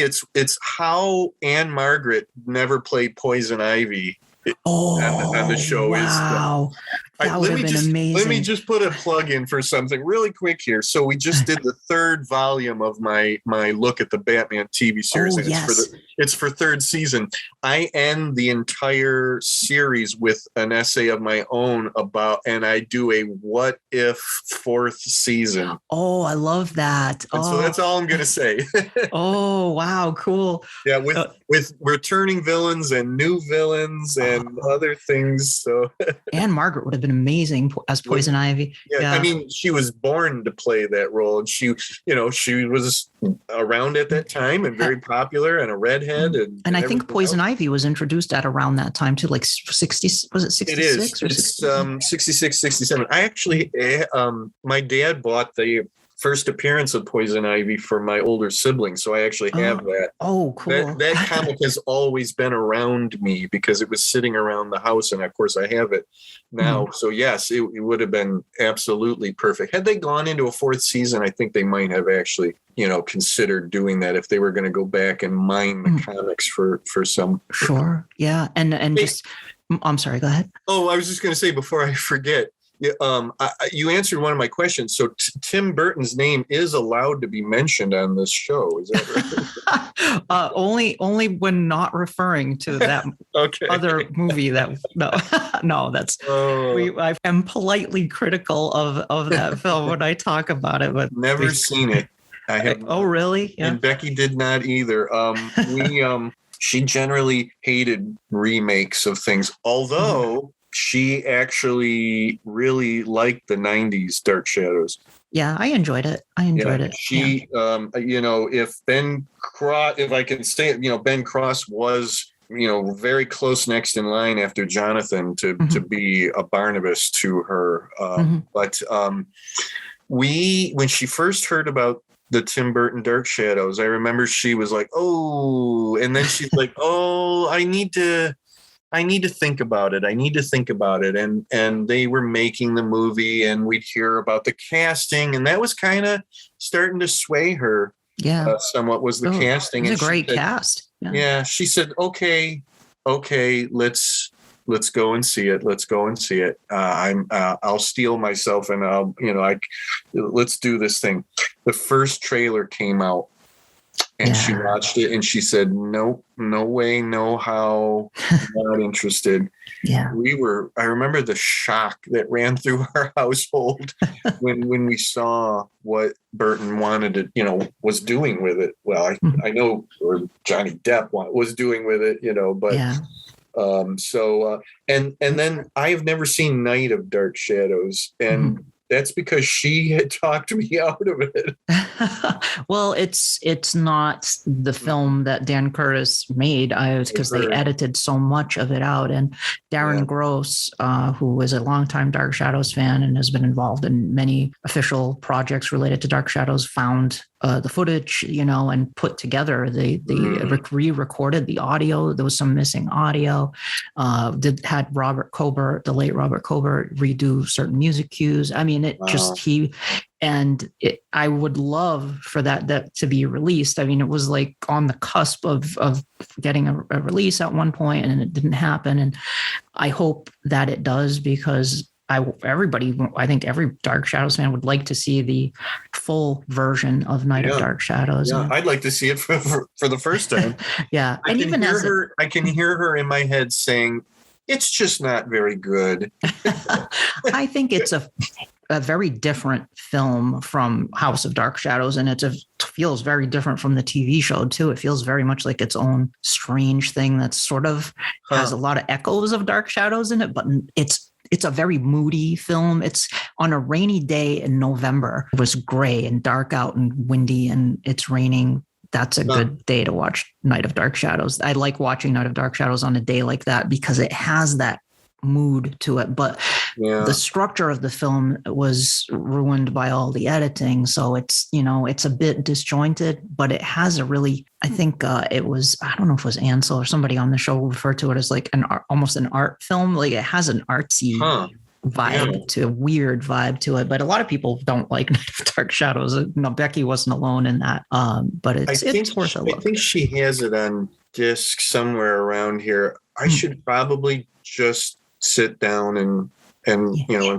S2: it's how Anne Margaret never played Poison Ivy. On the show.
S3: Wow. That would have been amazing.
S2: Let me just put a plug in for something really quick here. So we just did the third volume of my look at the Batman TV series. It's for third season. I end the entire series with an essay of my own and I do a what if fourth season.
S3: Oh, I love that.
S2: And so that's all I'm going to say.
S3: Oh, wow. Cool.
S2: Yeah. With returning villains and new villains and other things. So
S3: Anne Margaret would have been amazing as Poison Ivy.
S2: Yeah, I mean, she was born to play that role, and she was around at that time and very popular, and a redhead. And I
S3: think Poison Ivy was introduced at around that time too, like 60. Was it 66?
S2: It is. It's 66, 67. I actually, my dad bought the first appearance of Poison Ivy for my older siblings, so I actually have that.
S3: Oh, cool.
S2: That comic has always been around me because it was sitting around the house, and of course I have it now. So yes, it would have been absolutely perfect. Had they gone into a fourth season, I think they might have actually, considered doing that if they were going to go back and mine the comics for some.
S3: Sure. Yeah. And just, I'm sorry, go ahead.
S2: Oh, I was just going to say before I forget, Yeah, you answered one of my questions. So Tim Burton's name is allowed to be mentioned on this show. Is that
S3: right? Only when not referring to that
S2: okay.
S3: other movie. That no, that's I am politely critical of that film when I talk about it. But
S2: never seen it. I have.
S3: Oh, really?
S2: Yeah. And Becky did not either. She generally hated remakes of things, although she actually really liked the 90s Dark Shadows.
S3: Yeah, I enjoyed it.
S2: She, if Ben Cross, if I can say it, Ben Cross was, very close next in line after Jonathan to be a Barnabas to her. But when she first heard about the Tim Burton Dark Shadows, I remember she was like, "Oh," and then she's like, "Oh, I need to think about it. And they were making the movie, and we'd hear about the casting, and that was kind of starting to sway her.
S3: Yeah,
S2: somewhat was the casting.
S3: It's a great cast.
S2: Yeah, she said, "Okay, let's go and see it. I'll steel myself and let's do this thing." The first trailer came out and she watched it and she said, "Nope, no way, no how, not interested."
S3: Yeah.
S2: I remember the shock that ran through our household when we saw what Burton wanted to, was doing with it. Well, I know, or Johnny Depp was doing with it, but and then I have never seen Night of Dark Shadows, and that's because she had talked me out of it.
S3: Well, it's not the film that Dan Curtis made, because they edited so much of it out. And Darren Gross, who is a longtime Dark Shadows fan and has been involved in many official projects related to Dark Shadows, found the footage, and put together re-recorded the audio. There was some missing audio. Had Robert Cobert, the late Robert Cobert, redo certain music cues. I mean, I would love for that to be released. I mean, it was like on the cusp of getting a release at one point, and it didn't happen. And I hope that it does, because I think every Dark Shadows fan would like to see the full version of Night of Dark Shadows.
S2: Yeah, I'd like to see it for the first time.
S3: Yeah.
S2: I can hear her in my head saying, "It's just not very good."
S3: I think it's a very different film from House of Dark Shadows, and it feels very different from the TV show too. It feels very much like its own strange thing that sort of has a lot of echoes of Dark Shadows in it, but it's a very moody film. It's on a rainy day in November. It was gray and dark out and windy, and it's raining. That's a good day to watch Night of Dark Shadows. I like watching Night of Dark Shadows on a day like that because it has that mood to it. But the structure of the film was ruined by all the editing. So it's a bit disjointed, but it has a really, I think it was, I don't know if it was Ansel or somebody on the show referred to it as like almost an art film. Like it has an artsy vibe to a weird vibe to it, but a lot of people don't like Night of Dark Shadows. No, Becky wasn't alone in that. But it's worth a look.
S2: I think she has it on disc somewhere around here. I should probably just sit down and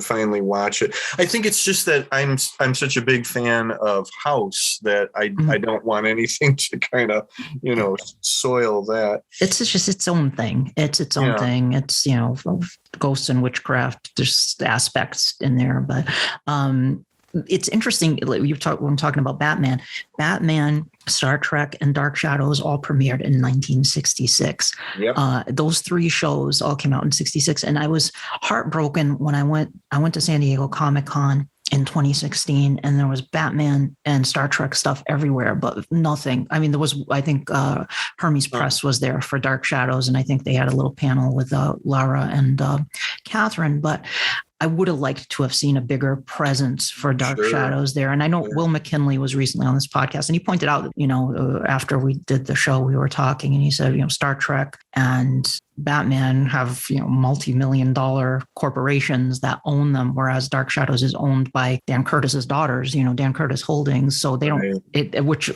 S2: finally watch it. I think it's just that I'm such a big fan of House that I don't want anything to kind of soil that.
S3: It's just its own thing. It's its own thing. It's ghosts and witchcraft. There's aspects in there, but it's interesting. When talking about Batman, Star Trek, and Dark Shadows all premiered in 1966. Yep. Those three shows all came out in 66, and I was heartbroken when I went to San Diego Comic-Con in 2016, and there was Batman and Star Trek stuff everywhere, but nothing. I mean, there was, I think Hermes Press was there for Dark Shadows, and I think they had a little panel with Lara and Catherine, but I would have liked to have seen a bigger presence for Dark Shadows there. And I know Will McKinley was recently on this podcast, and he pointed out that, after we did the show, we were talking, and he said, Star Trek and Batman have, multi-million-dollar corporations that own them, whereas Dark Shadows is owned by Dan Curtis's daughters, Dan Curtis Holdings. So they don't, which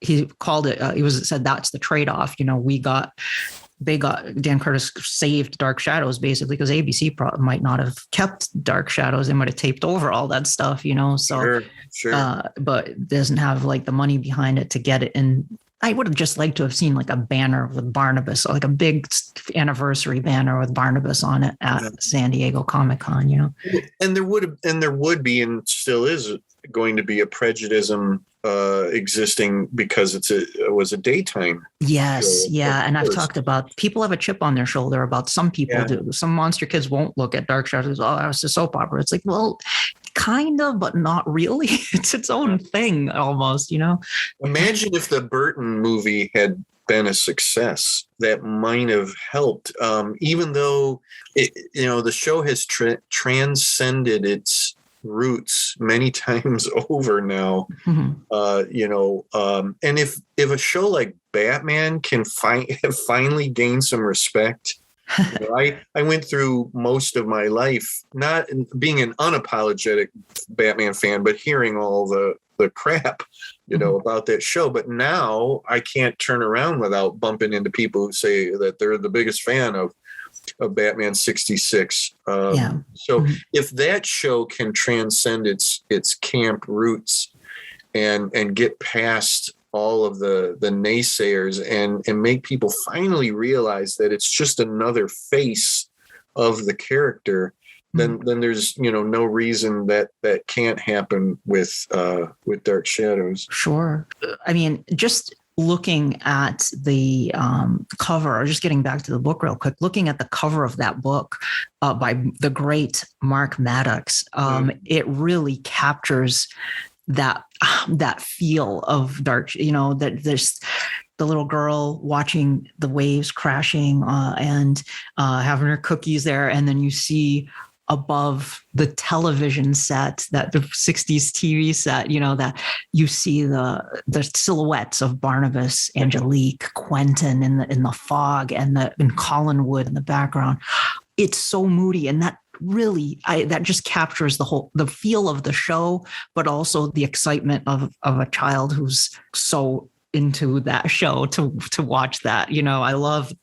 S3: he called it, said that's the trade-off. We got Dan Curtis saved Dark Shadows basically because ABC might not have kept Dark Shadows. They might have taped over all that stuff, so
S2: sure.
S3: But doesn't have like the money behind it to get it. And I would have just liked to have seen like a banner with Barnabas, or like a big anniversary banner with Barnabas on it at San Diego Comic-Con,
S2: And there would be, and still is going to be, a prejudice existing because it was a daytime.
S3: Yes. Yeah. And I've talked about, people have a chip on their shoulder about, some people do. Some monster kids won't look at Dark Shadows. Oh, it's a soap opera. It's like, well, kind of, but not really. It's its own thing almost,
S2: Imagine if the Burton movie had been a success. That might have helped, even though the show has transcended its roots many times over now. Mm-hmm. And if a show like Batman can finally gain some respect. I went through most of my life not being an unapologetic Batman fan, but hearing all the crap, about that show. But now I can't turn around without bumping into people who say that they're the biggest fan of Batman 66. So if that show can transcend its camp roots and get past all of the naysayers and make people finally realize that it's just another face of the character, then there's no reason that can't happen with Dark Shadows.
S3: Sure. I mean, just looking at the cover, or just getting back to the book real quick, looking at the cover of that book by the great Mark Maddox, it really captures that feel of dark, that there's the little girl watching the waves crashing and having her cookies there. And then you see above the television set, that the 60s TV set, that you see the silhouettes of Barnabas, Angelique, Quentin in the fog, and in Collinwood in the background. It's so moody, and that really, that just captures the feel of the show, but also the excitement of a child who's so into that show to watch that. I love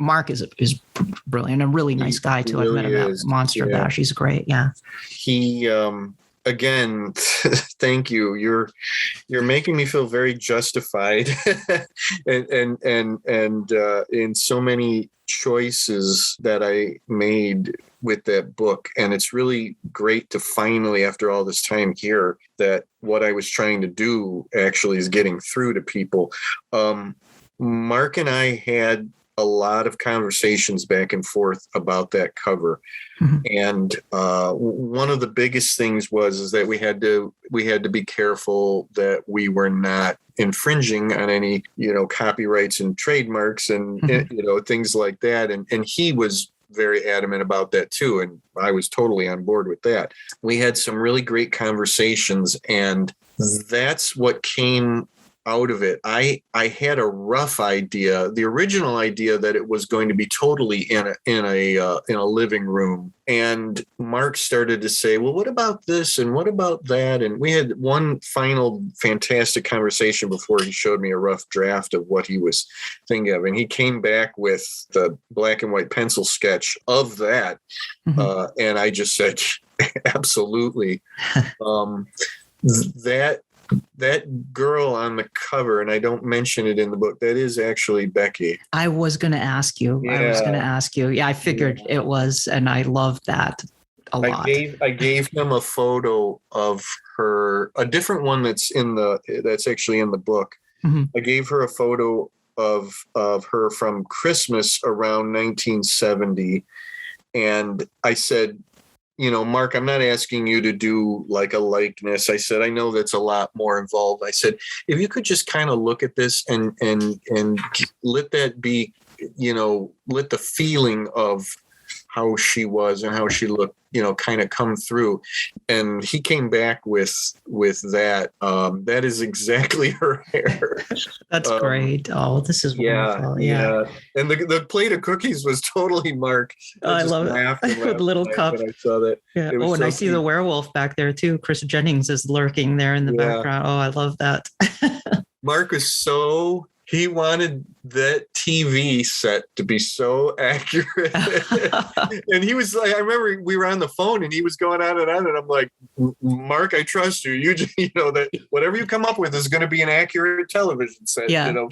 S3: Mark is brilliant, a really nice guy too. Really, I've met him at Monster Bash. He's great. Yeah.
S2: He again, thank you. You're making me feel very justified, and in so many choices that I made with that book. And it's really great to finally, after all this time, hear that what I was trying to do actually is getting through to people. Mark and I had a lot of conversations back and forth about that cover. Mm-hmm. And one of the biggest things is that we had to be careful that we were not infringing on any, copyrights and trademarks and, mm-hmm. Things like that. And he was very adamant about that too. And I was totally on board with that. We had some really great conversations, and that's what came out of it. I had a rough idea, the original idea, that it was going to be totally in a living room. And Mark started to say, well, what about this? And what about that? And we had one final fantastic conversation before he showed me a rough draft of what he was thinking of. And he came back with the black and white pencil sketch of that. Mm-hmm. And I just said, absolutely. That girl on the cover, and I don't mention it in the book, that is actually Becky.
S3: I was going to ask you. Yeah, I figured it was, and I loved that a lot.
S2: I gave him a photo of her, a different one that's actually in the book. Mm-hmm. I gave her a photo of her from Christmas around 1970, and I said, Mark, I'm not asking you to do like a likeness. I said, I know that's a lot more involved. I said, if you could just kind of look at this and let that be, let the feeling of how she was and how she looked, kind of come through. And he came back with that. That is exactly her hair.
S3: That's great. Oh, this is wonderful. Yeah.
S2: And the plate of cookies was totally Mark.
S3: I love it. With little cup.
S2: I saw that.
S3: Yeah. Oh, and I see the werewolf back there too. Chris Jennings is lurking there in the background. Oh, I love that.
S2: Mark is so he wanted that TV set to be so accurate. And he was like, I remember we were on the phone and he was going on, and I'm like, Mark, I trust you. You know that whatever you come up with is going to be an accurate television set,
S3: Yeah.
S2: you know,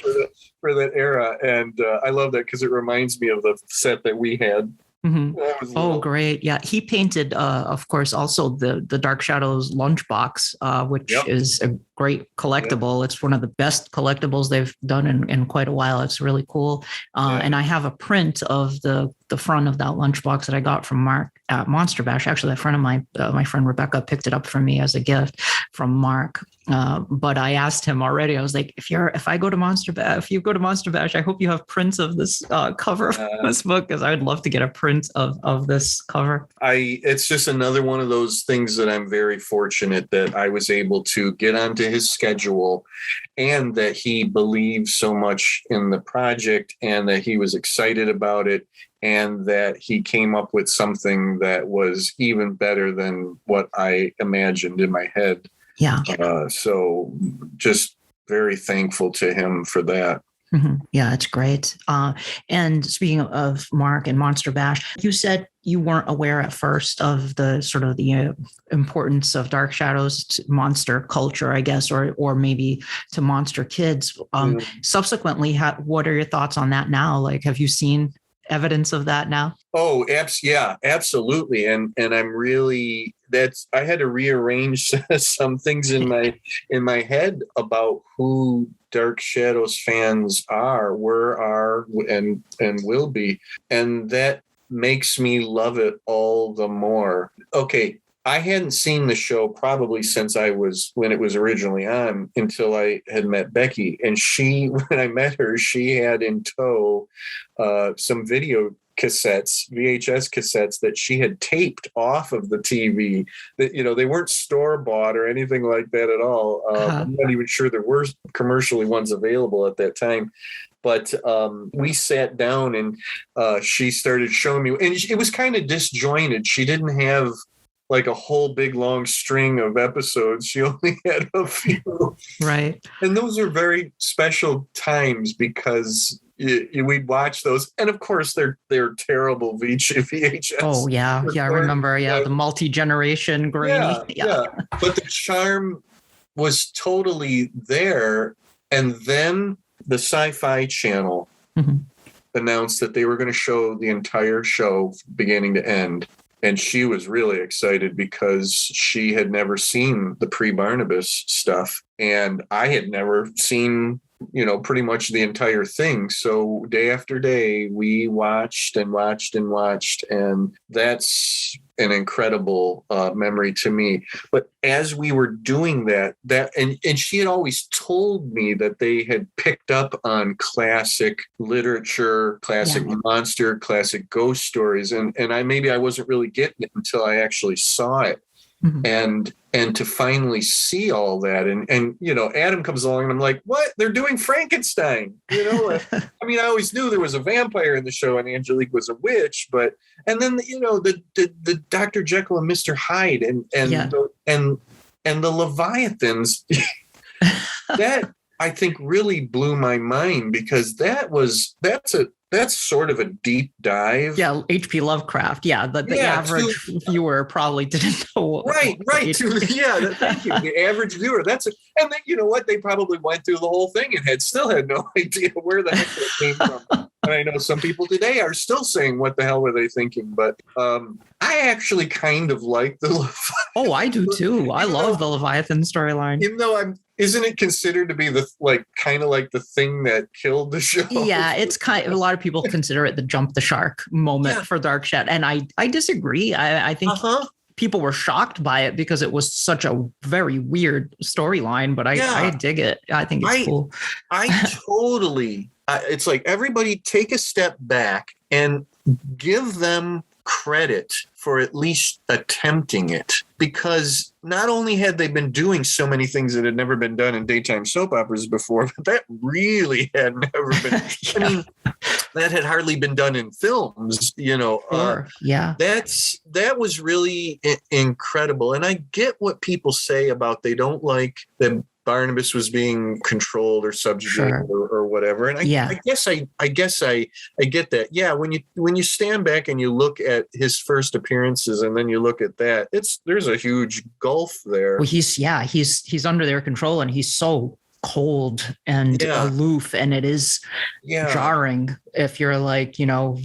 S2: for that era. And I love that because it reminds me of the set that we had.
S3: Mm-hmm. Oh, great. Yeah. He painted, of course, also the Dark Shadows lunchbox, which is a great collectible. Yep. It's one of the best collectibles they've done in quite a while. It's really cool. And I have a print of the front of that lunchbox that I got from Mark at Monster Bash. Actually, a friend of mine, my friend Rebecca, picked it up for me as a gift from Mark. But I asked him already. I was like, if you go to Monster Bash, I hope you have prints of this cover of this book, because I would love to get a print of this cover.
S2: It's just another one of those things that I'm very fortunate that I was able to get onto his schedule, and that he believed so much in the project, and that he was excited about it, and that he came up with something that was even better than what I imagined in my head.
S3: Yeah.
S2: So just very thankful to him for that.
S3: Mm-hmm. Yeah, it's great. And speaking of Mark and Monster Bash, you said you weren't aware at first of the sort of the importance of Dark Shadows to monster culture, I guess, or maybe to monster kids. Subsequently, what are your thoughts on that now? Like, have you seen evidence of that now?
S2: Oh, yeah, absolutely. And I'm really, I had to rearrange some things in my head about who Dark Shadows fans were, and will be. And that makes me love it all the more. Okay. I hadn't seen the show probably since when it was originally on, until I had met Becky. And when I met her, she had in tow some video cassettes, VHS cassettes that she had taped off of the TV. That, you know, they weren't store-bought or anything like that at all. I'm not even sure there were commercially ones available at that time. But we sat down and she started showing me, and it was kind of disjointed. She didn't have like a whole big long string of episodes. She only had a few.
S3: Right.
S2: And those are very special times because we'd watch those. And of course they're terrible VHS.
S3: Oh yeah. Yeah. I remember. Yeah. The multi-generation grainy.
S2: Yeah. But the charm was totally there. And then the Sci-Fi Channel announced that they were going to show the entire show beginning to end. And she was really excited because she had never seen the pre-Barnabas stuff. And I had never seen, you know, pretty much the entire thing. So day after day, we watched and watched and watched. And that's an incredible memory to me. But as we were doing that and she had always told me that they had picked up on classic literature, classic monster, classic ghost stories. And I wasn't really getting it until I actually saw it. Mm-hmm. And to finally see all that, and you know, Adam comes along and I'm like, what? They're doing Frankenstein, you know? I mean, I always knew there was a vampire in the show and Angelique was a witch, and then, you know, the Dr. Jekyll and Mr. Hyde and the Leviathans, that I think really blew my mind, because that's sort of a deep dive.
S3: Yeah, H.P. Lovecraft. Yeah, the average viewer probably didn't know.
S2: Right. Thank you. The average viewer. And then, you know what? They probably went through the whole thing and still had no idea where the heck it came from. And I know some people today are still saying, what the hell were they thinking? But I actually kind of like the Leviathan.
S3: Oh, I do too. I love the Leviathan storyline.
S2: Even though isn't it considered to be the kind of like the thing that killed the show?
S3: Yeah, it's a lot of people consider it the jump the shark moment for Dark Shadow, and I disagree. I think people were shocked by it because it was such a very weird storyline. But I dig it. I think it's cool.
S2: I totally. It's like, everybody take a step back and give them credit for at least attempting it, because not only had they been doing so many things that had never been done in daytime soap operas before, but that really had never been. I mean, that had hardly been done in films, you know. That was really incredible. And I get what people say about they don't like them Barnabas was being controlled or subjugated or whatever. And I guess I get that. Yeah, when you stand back and you look at his first appearances and then you look at that, there's a huge gulf there.
S3: Well, he's under their control, and he's so cold and aloof, and it is jarring if you're like,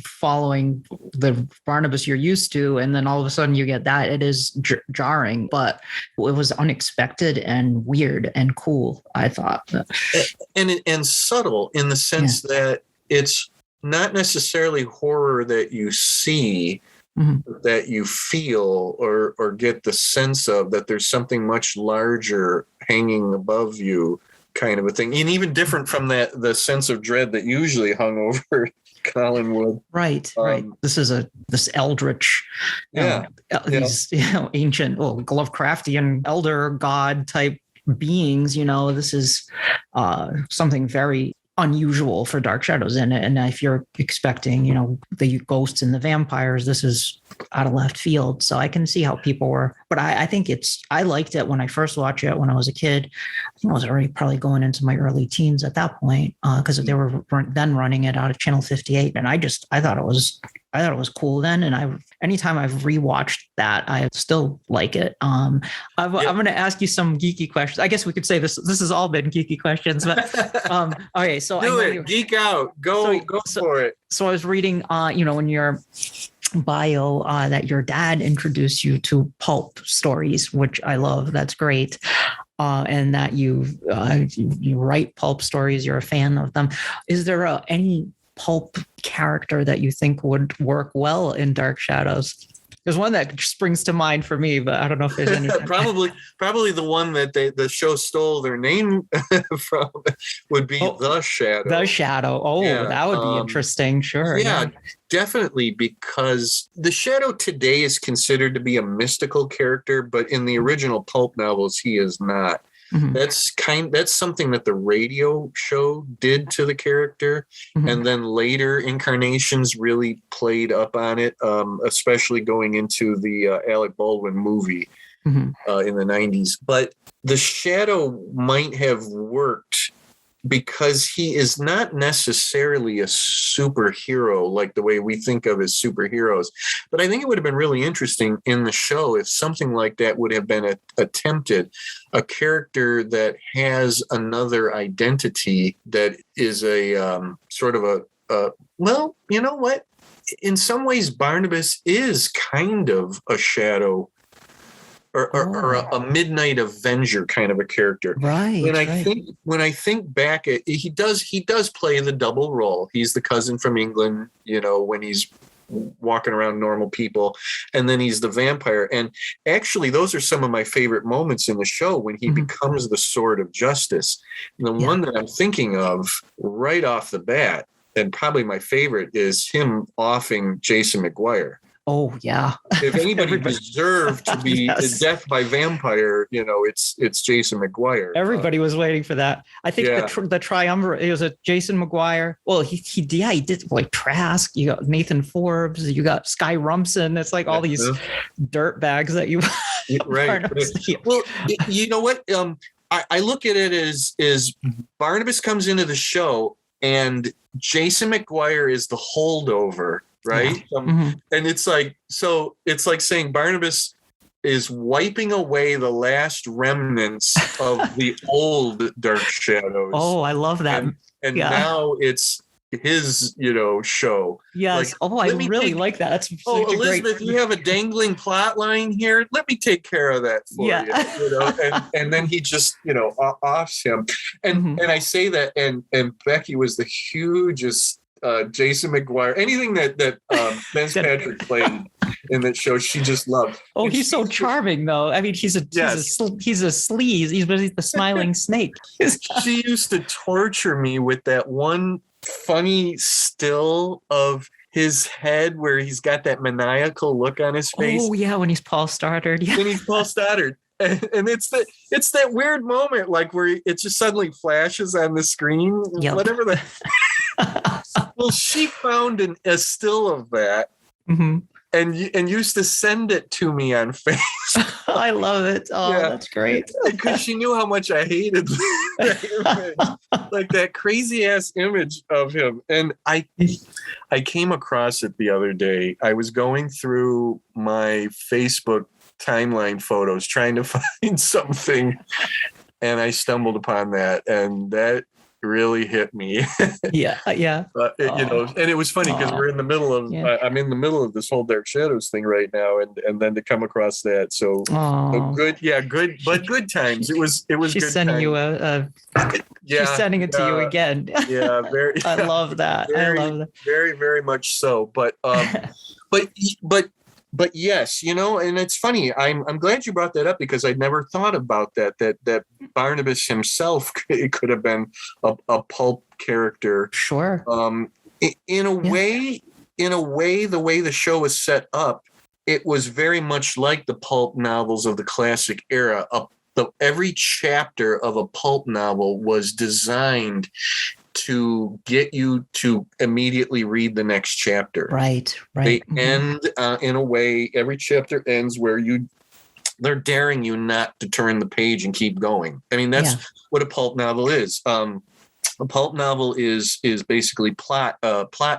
S3: following the Barnabas you're used to, and then all of a sudden you get that. It is jarring, but it was unexpected and weird and cool, I thought.
S2: And subtle in the sense that it's not necessarily horror that you see, that you feel or get the sense of, that there's something much larger hanging above you, kind of a thing. And even different from the sense of dread that usually hung over Collinwood.
S3: Right. This eldritch, these ancient, Lovecraftian elder god type beings. This is something very unusual for Dark Shadows in it. And if you're expecting, the ghosts and the vampires, this is out of left field. So I can see how people were, but I think I liked it when I first watched it when I was a kid. I think I was already probably going into my early teens at that point, because they were then running it out of Channel 58. And I thought it was cool then. And anytime I've rewatched that, I still like it. I'm going to ask you some geeky questions. I guess we could say this has all been geeky questions, but okay. So
S2: geek out, go for it.
S3: So I was reading, in your bio, that your dad introduced you to pulp stories, which I love. That's great. And that you write pulp stories. You're a fan of them. Is there any pulp character that you think would work well in Dark Shadows? There's one that springs to mind for me, but I don't know if there's any.
S2: probably the one that the show stole their name from would be The Shadow.
S3: The Shadow. Oh, that would be interesting. Sure.
S2: Yeah, definitely, because the Shadow today is considered to be a mystical character, but in the original pulp novels, he is not. Mm-hmm. That's something that the radio show did to the character, and then later incarnations really played up on it, especially going into the Alec Baldwin movie in the 90s. But the Shadow might have worked because he is not necessarily a superhero like the way we think of as superheroes. But I think it would have been really interesting in the show if something like that would have been attempted, a character that has another identity that is a sort of a well, you know what? In some ways, Barnabas is kind of a shadow or a midnight avenger kind of a character.
S3: Right.
S2: When I think back, he does play the double role. He's the cousin from England, when he's walking around normal people, and then he's the vampire. And actually, those are some of my favorite moments in the show when he becomes the Sword of Justice. And the one that I'm thinking of right off the bat, and probably my favorite, is him offing Jason McGuire.
S3: Oh, yeah.
S2: If anybody deserved to be death by vampire, it's Jason McGuire.
S3: Everybody was waiting for that. I think the triumvirate, it was a Jason McGuire. Well, he did like Trask. You got Nathan Forbes. You got Sky Rumson. It's like all these dirt bags that you.
S2: Right. Well, you know what? I look at it as Barnabas comes into the show and Jason McGuire is the holdover. Right. Yeah. And it's like saying Barnabas is wiping away the last remnants of the old Dark Shadows.
S3: Oh, I love that.
S2: And now it's his, show.
S3: Yes. I really like that. That's
S2: Elizabeth, you have a dangling plot line here. Let me take care of that for you. And then he just, offs him. And I say that, and Becky was the hugest Jason McGuire, anything that Ben Patrick played in that show, she just loved.
S3: Oh, he's so charming, though. I mean, he's a sleaze. He's the smiling snake.
S2: She used to torture me with that one funny still of his head where he's got that maniacal look on his face.
S3: Oh yeah, when he's Paul Stoddard. Yeah.
S2: When he's Paul Stoddard. And it's that weird moment, like where it just suddenly flashes on the screen. Whatever the. Well, she found a still of that, and used to send it to me on Facebook.
S3: I love it. Oh,
S2: Yeah.
S3: that's great.
S2: Because she knew how much I hated that image, like that crazy ass image of him. And I came across it the other day. I was going through my Facebook timeline photos trying to find something, and I stumbled upon that, and that really hit me.
S3: Yeah.
S2: And it was funny because we're in the middle of I'm in the middle of this whole Dark Shadows thing right now, and then to come across that, so good times. It was
S3: she's
S2: good
S3: sending
S2: times.
S3: you she's sending it to you again.
S2: Yeah, very.
S3: I love that. I love that.
S2: Very, very much so. But yes, and it's funny. I'm glad you brought that up because I'd never thought about that Barnabas himself could have been a pulp character.
S3: Sure.
S2: In a way, the way the show was set up, it was very much like the pulp novels of the classic era. Every chapter of a pulp novel was designed to get you to immediately read the next chapter.
S3: Right.
S2: They end in a way, every chapter ends where they're daring you not to turn the page and keep going. I mean, that's what a pulp novel is. A pulp novel is basically plot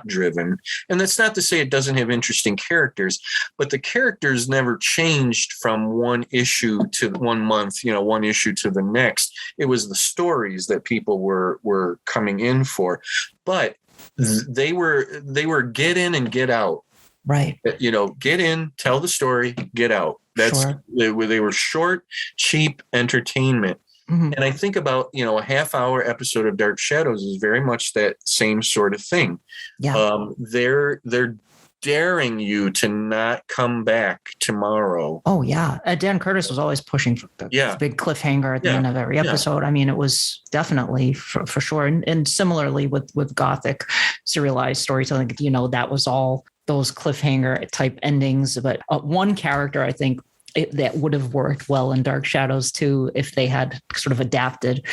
S2: driven, and that's not to say it doesn't have interesting characters, but the characters never changed from one issue to 1 month, one issue to the next. It was the stories that people were coming in for, but they were get in and get out.
S3: Right.
S2: Get in, tell the story, get out. They were short, cheap entertainment. Mm-hmm. And I think about, a half-hour episode of Dark Shadows is very much that same sort of thing. Yeah. They're daring you to not come back tomorrow.
S3: Oh, yeah. Dan Curtis was always pushing for the big cliffhanger at the end of every episode. I mean, it was definitely for sure. And similarly with Gothic serialized storytelling, that was all those cliffhanger type endings. But one character, I think, that would have worked well in Dark Shadows too if they had sort of adapted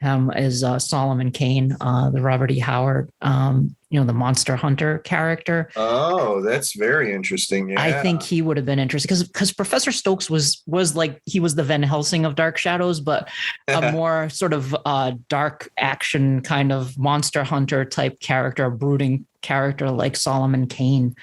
S3: him as Solomon Kane, the Robert E. Howard, the monster hunter character.
S2: Oh, that's very interesting. Yeah.
S3: I think he would have been interesting because Professor Stokes was like he was the Van Helsing of Dark Shadows, but a more sort of dark action kind of monster hunter type character, a brooding character like Solomon Kane,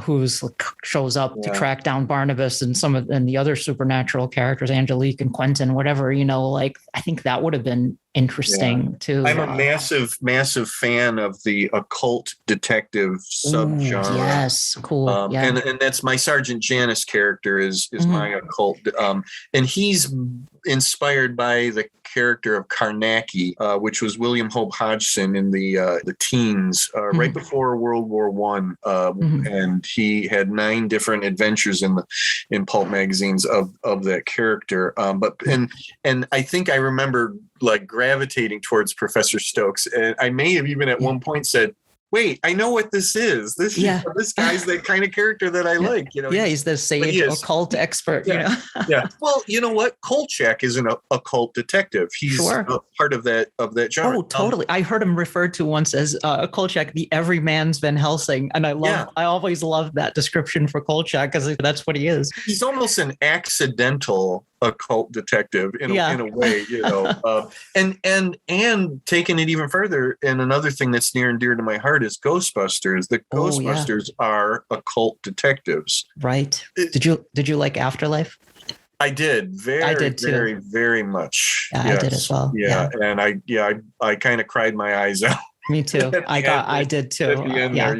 S3: who's shows up to track down Barnabas and and the other supernatural characters, Angelique and Quentin, whatever, I think that would have been interesting too.
S2: I'm a massive fan of the occult detective subgenre.
S3: Yes, cool.
S2: And that's my Sergeant Janus character is my occult, and he's inspired by the character of Carnacki, which was William Hope Hodgson in the teens, right before World War I, and he had 9 different adventures in pulp magazines of that character. And I think I remember like gravitating towards Professor Stokes, and I may have even at one point said, wait, I know what this is. This guy's the kind of character that I like.
S3: He's the sage occult expert.
S2: Yeah. Well, you know what? Kolchak is an occult detective. He's part of that genre.
S3: Oh, totally. I heard him referred to once as Kolchak, the everyman's Van Helsing, and I always loved that description for Kolchak because that's what he is.
S2: He's almost an accidental occult detective in a way, and taking it even further. And another thing that's near and dear to my heart is Ghostbusters. The Ghostbusters are occult detectives.
S3: Right. Did you like Afterlife?
S2: I did. I did too. Very, very much.
S3: Yeah, yes. I did as well.
S2: Yeah. And I kind of cried my eyes out.
S3: Me too. I did too.
S2: At the end there.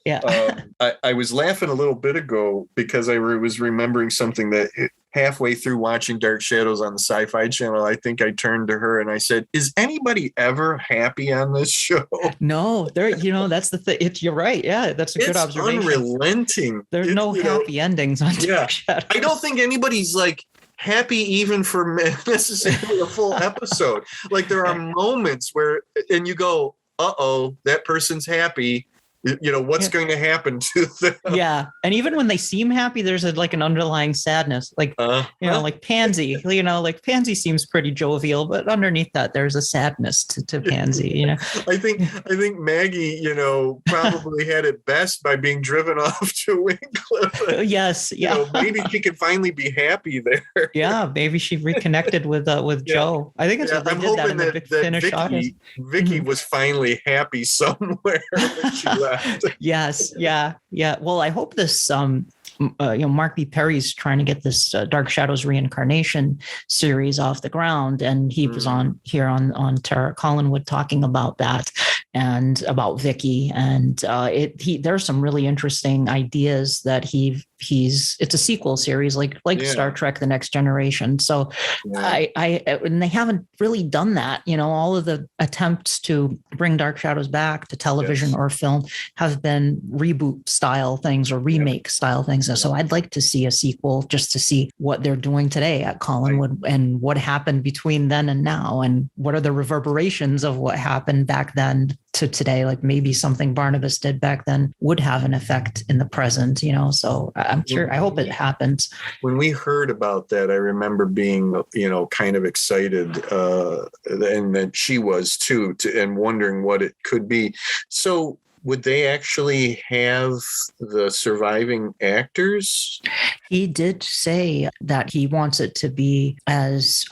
S2: Yeah. I was laughing a little bit ago because I was remembering something that halfway through watching Dark Shadows on the Sci-Fi Channel, I think I turned to her and I said, "Is anybody ever happy on this show?"
S3: No, that's the thing. You're right. Yeah, that's a good observation.
S2: It's unrelenting.
S3: There's no happy endings on Dark Shadows.
S2: I don't think anybody's like happy even for necessarily a full episode. Like there are moments where, and you go, "Uh-oh, that person's happy." what's going to happen to them.
S3: Yeah. And even when they seem happy, there's like an underlying sadness, like, like Pansy, like Pansy seems pretty jovial, but underneath that, there's a sadness to Pansy,
S2: I think Maggie, probably had it best by being driven off to Wincliffe.
S3: Yes. Yeah.
S2: Maybe she could finally be happy there.
S3: Yeah. Maybe she reconnected with Joe. I think it's what they
S2: I'm
S3: did
S2: hoping
S3: that in the Finnish audience.
S2: Vicky was finally happy somewhere when she left.
S3: Yes. Yeah. Yeah. Well, I hope this, Mark B. Perry's trying to get this Dark Shadows reincarnation series off the ground. And he was on here on Collinwood talking about that and about Vicky. And there's some really interesting ideas that it's a sequel series like Star Trek: The Next Generation. So and they haven't really done that. All of the attempts to bring Dark Shadows back to television or film have been reboot style things or remake style things. So I'd like to see a sequel just to see what they're doing today at Collinwood and what happened between then and now, and what are the reverberations of what happened back then to today. Like maybe something Barnabas did back then would have an effect in the present, so I'm sure, I hope it happens.
S2: When we heard about that, I remember being, kind of excited, and that she was too, and wondering what it could be. So would they actually have the surviving actors?
S3: He did say that he wants it to be as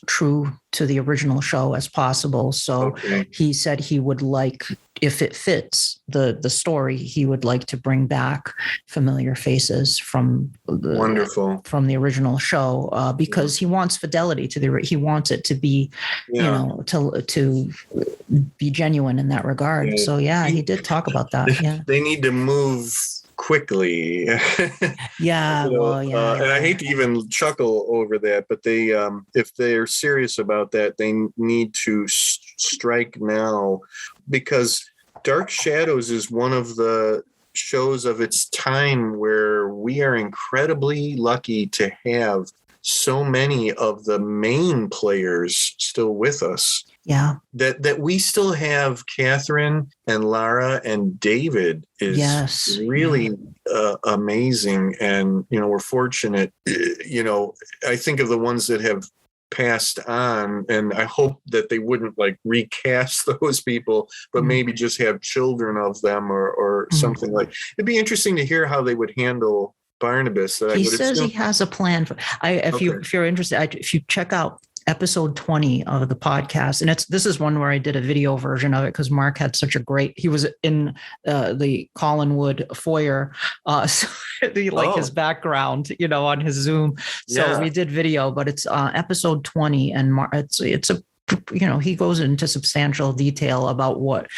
S3: true to the original show as possible. So he said he would like, if it fits the story, he would like to bring back familiar faces from the original show, because he wants fidelity to he wants it to be, to be genuine in that regard. Yeah. So he did talk about that. Yeah,
S2: they need to move quickly.
S3: Yeah,
S2: and I hate to even chuckle over that, but they, if they're serious about that, they need to strike now, because Dark Shadows is one of the shows of its time where we are incredibly lucky to have so many of the main players still with us.
S3: Yeah.
S2: That we still have Catherine and Lara and David is really amazing. And, we're fortunate, I think of the ones that have passed on, and I hope that they wouldn't recast those people, but maybe just have children of them or something like. It'd be interesting to hear how they would handle Barnabas.
S3: He says he has a plan for. If you're interested, if you check out episode 20 of the podcast, and this is one where I did a video version of it because Mark had such a great. He was in the Collinwood foyer, so his background, on his Zoom. So we did video, but it's episode 20, and it's a. He goes into substantial detail about what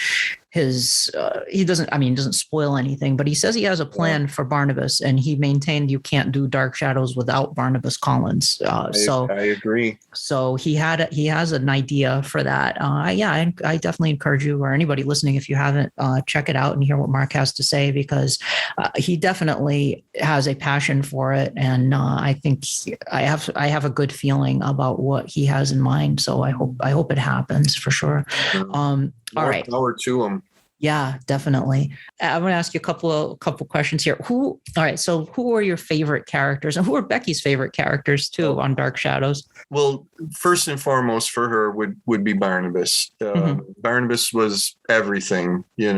S3: his he doesn't spoil anything, but he says he has a plan for Barnabas, and he maintained you can't do Dark Shadows without Barnabas Collins. I
S2: agree.
S3: So he has an idea for that. I definitely encourage you, or anybody listening, if you haven't, check it out and hear what Mark has to say, because he definitely has a passion for it, and I think I have a good feeling about what he has in mind. So I hope it happens for sure. All right.
S2: Power to him.
S3: Yeah, definitely. I'm going to ask you a couple questions here. Who are your favorite characters, and who are Becky's favorite characters too on Dark Shadows? Well,
S2: first and foremost for her would be Barnabas. Barnabas was everything, I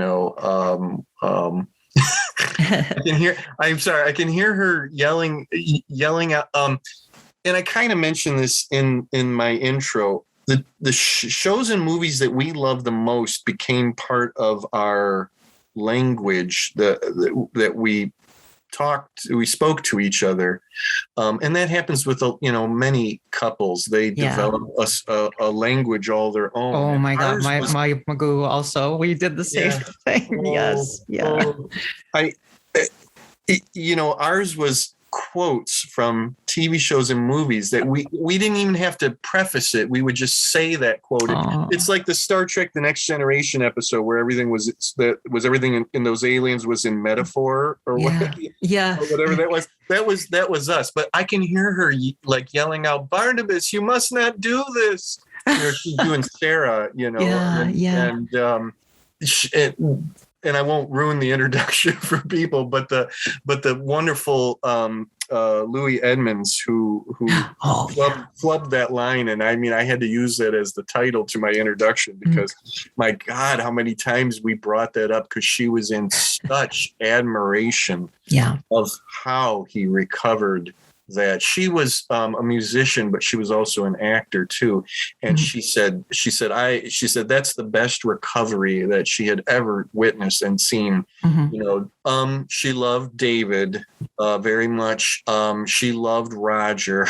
S2: can hear her yelling out. And I kind of mentioned this in my intro. The shows and movies that we love the most became part of our language that we spoke to each other. And that happens with, many couples. They develop a language all their own.
S3: Oh my God. My Magoo also, we did the same thing. Yes. Yeah.
S2: Ours was quotes from TV shows and movies that we didn't even have to preface it. We would just say that quote. It's like the Star Trek: The Next Generation episode where everything was everything in those aliens was in metaphor or whatever that was us. But I can hear her yelling out, "Barnabas, you must not do this." She's doing Sarah, and I won't ruin the introduction for people, but the wonderful Louis Edmonds who flubbed that line, and I mean I had to use that as the title to my introduction because my God, how many times we brought that up because she was in such admiration of how he recovered that. She was a musician, but she was also an actor too. And she said that's the best recovery that she had ever witnessed and seen. She loved David very much. She loved Roger.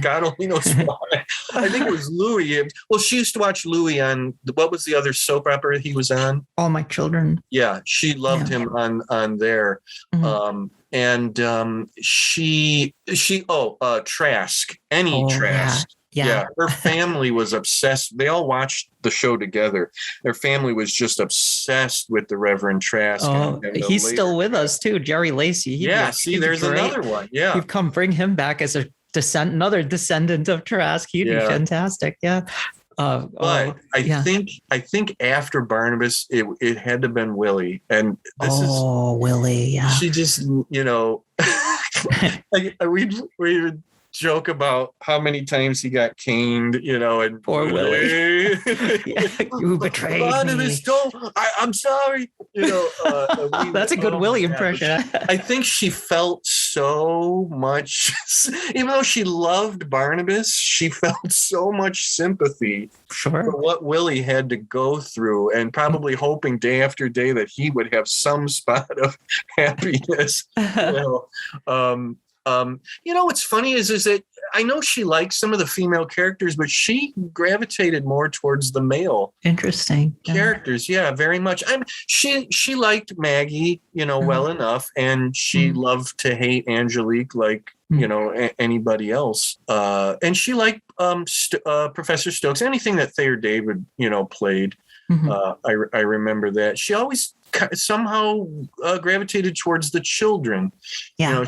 S2: God only knows why. I think it was Louis. Well, she used to watch Louis on what was the other soap opera he was on?
S3: All My Children.
S2: Yeah, she loved him on there. And Trask, Trask. Yeah. Her family was obsessed. They all watched the show together. Their family was just obsessed with the Reverend Trask. And
S3: he's still with us too, Jerry Lacey.
S2: There's another one. Yeah,
S3: you've come bring him back as another descendant of Trask. He'd be fantastic. Yeah.
S2: But I think after Barnabas, it had to have been Willie. And
S3: Willie, yeah.
S2: She just, we would joke about how many times he got caned, and
S3: poor Willie. You betrayed
S2: Barnabas,
S3: me.
S2: I'm sorry.
S3: That's a good Willie impression.
S2: I think she felt so much, even though she loved Barnabas, she felt so much sympathy for what Willie had to go through, and probably hoping day after day that he would have some spot of happiness. What's funny is that I know she likes some of the female characters, but she gravitated more towards the male characters. Yeah, very much. She liked Maggie, well enough, and she loved to hate Angelique like anybody else. And she liked Professor Stokes, anything that Thayer David played. I remember that she always somehow gravitated towards the children.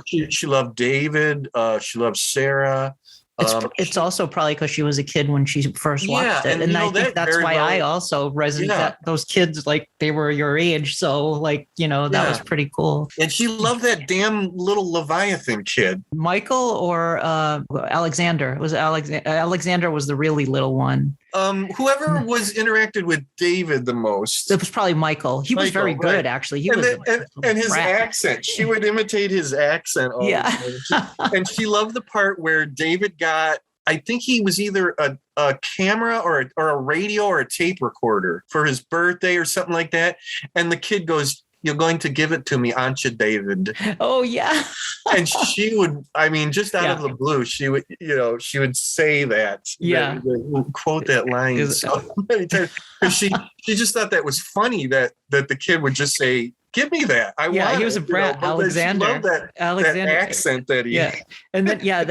S2: She loved David. She loved Sarah.
S3: It's also probably because she was a kid when she first watched it, and I think that's why I also resonate that those kids, like, they were your age, so that was pretty cool.
S2: And she loved that damn little Leviathan kid,
S3: Michael or Alexander. It was Alexander was the really little one.
S2: Whoever was interacted with David the most.
S3: It was probably Michael. He was very good, actually. He was
S2: and his accent. She would imitate his accent. And she loved the part where David got, I think he was either a camera or a radio or a tape recorder for his birthday or something like that. And the kid goes, "You're going to give it to me, aren't you, David?"
S3: Oh, yeah.
S2: And she would, just out of the blue, she would say that.
S3: Yeah.
S2: Quote that line so many times. Because she just thought that was funny that the kid would just say, "Give me that. I want."
S3: He was a brat. Alexander.
S2: She loved that accent that he.
S3: Yeah, and then he had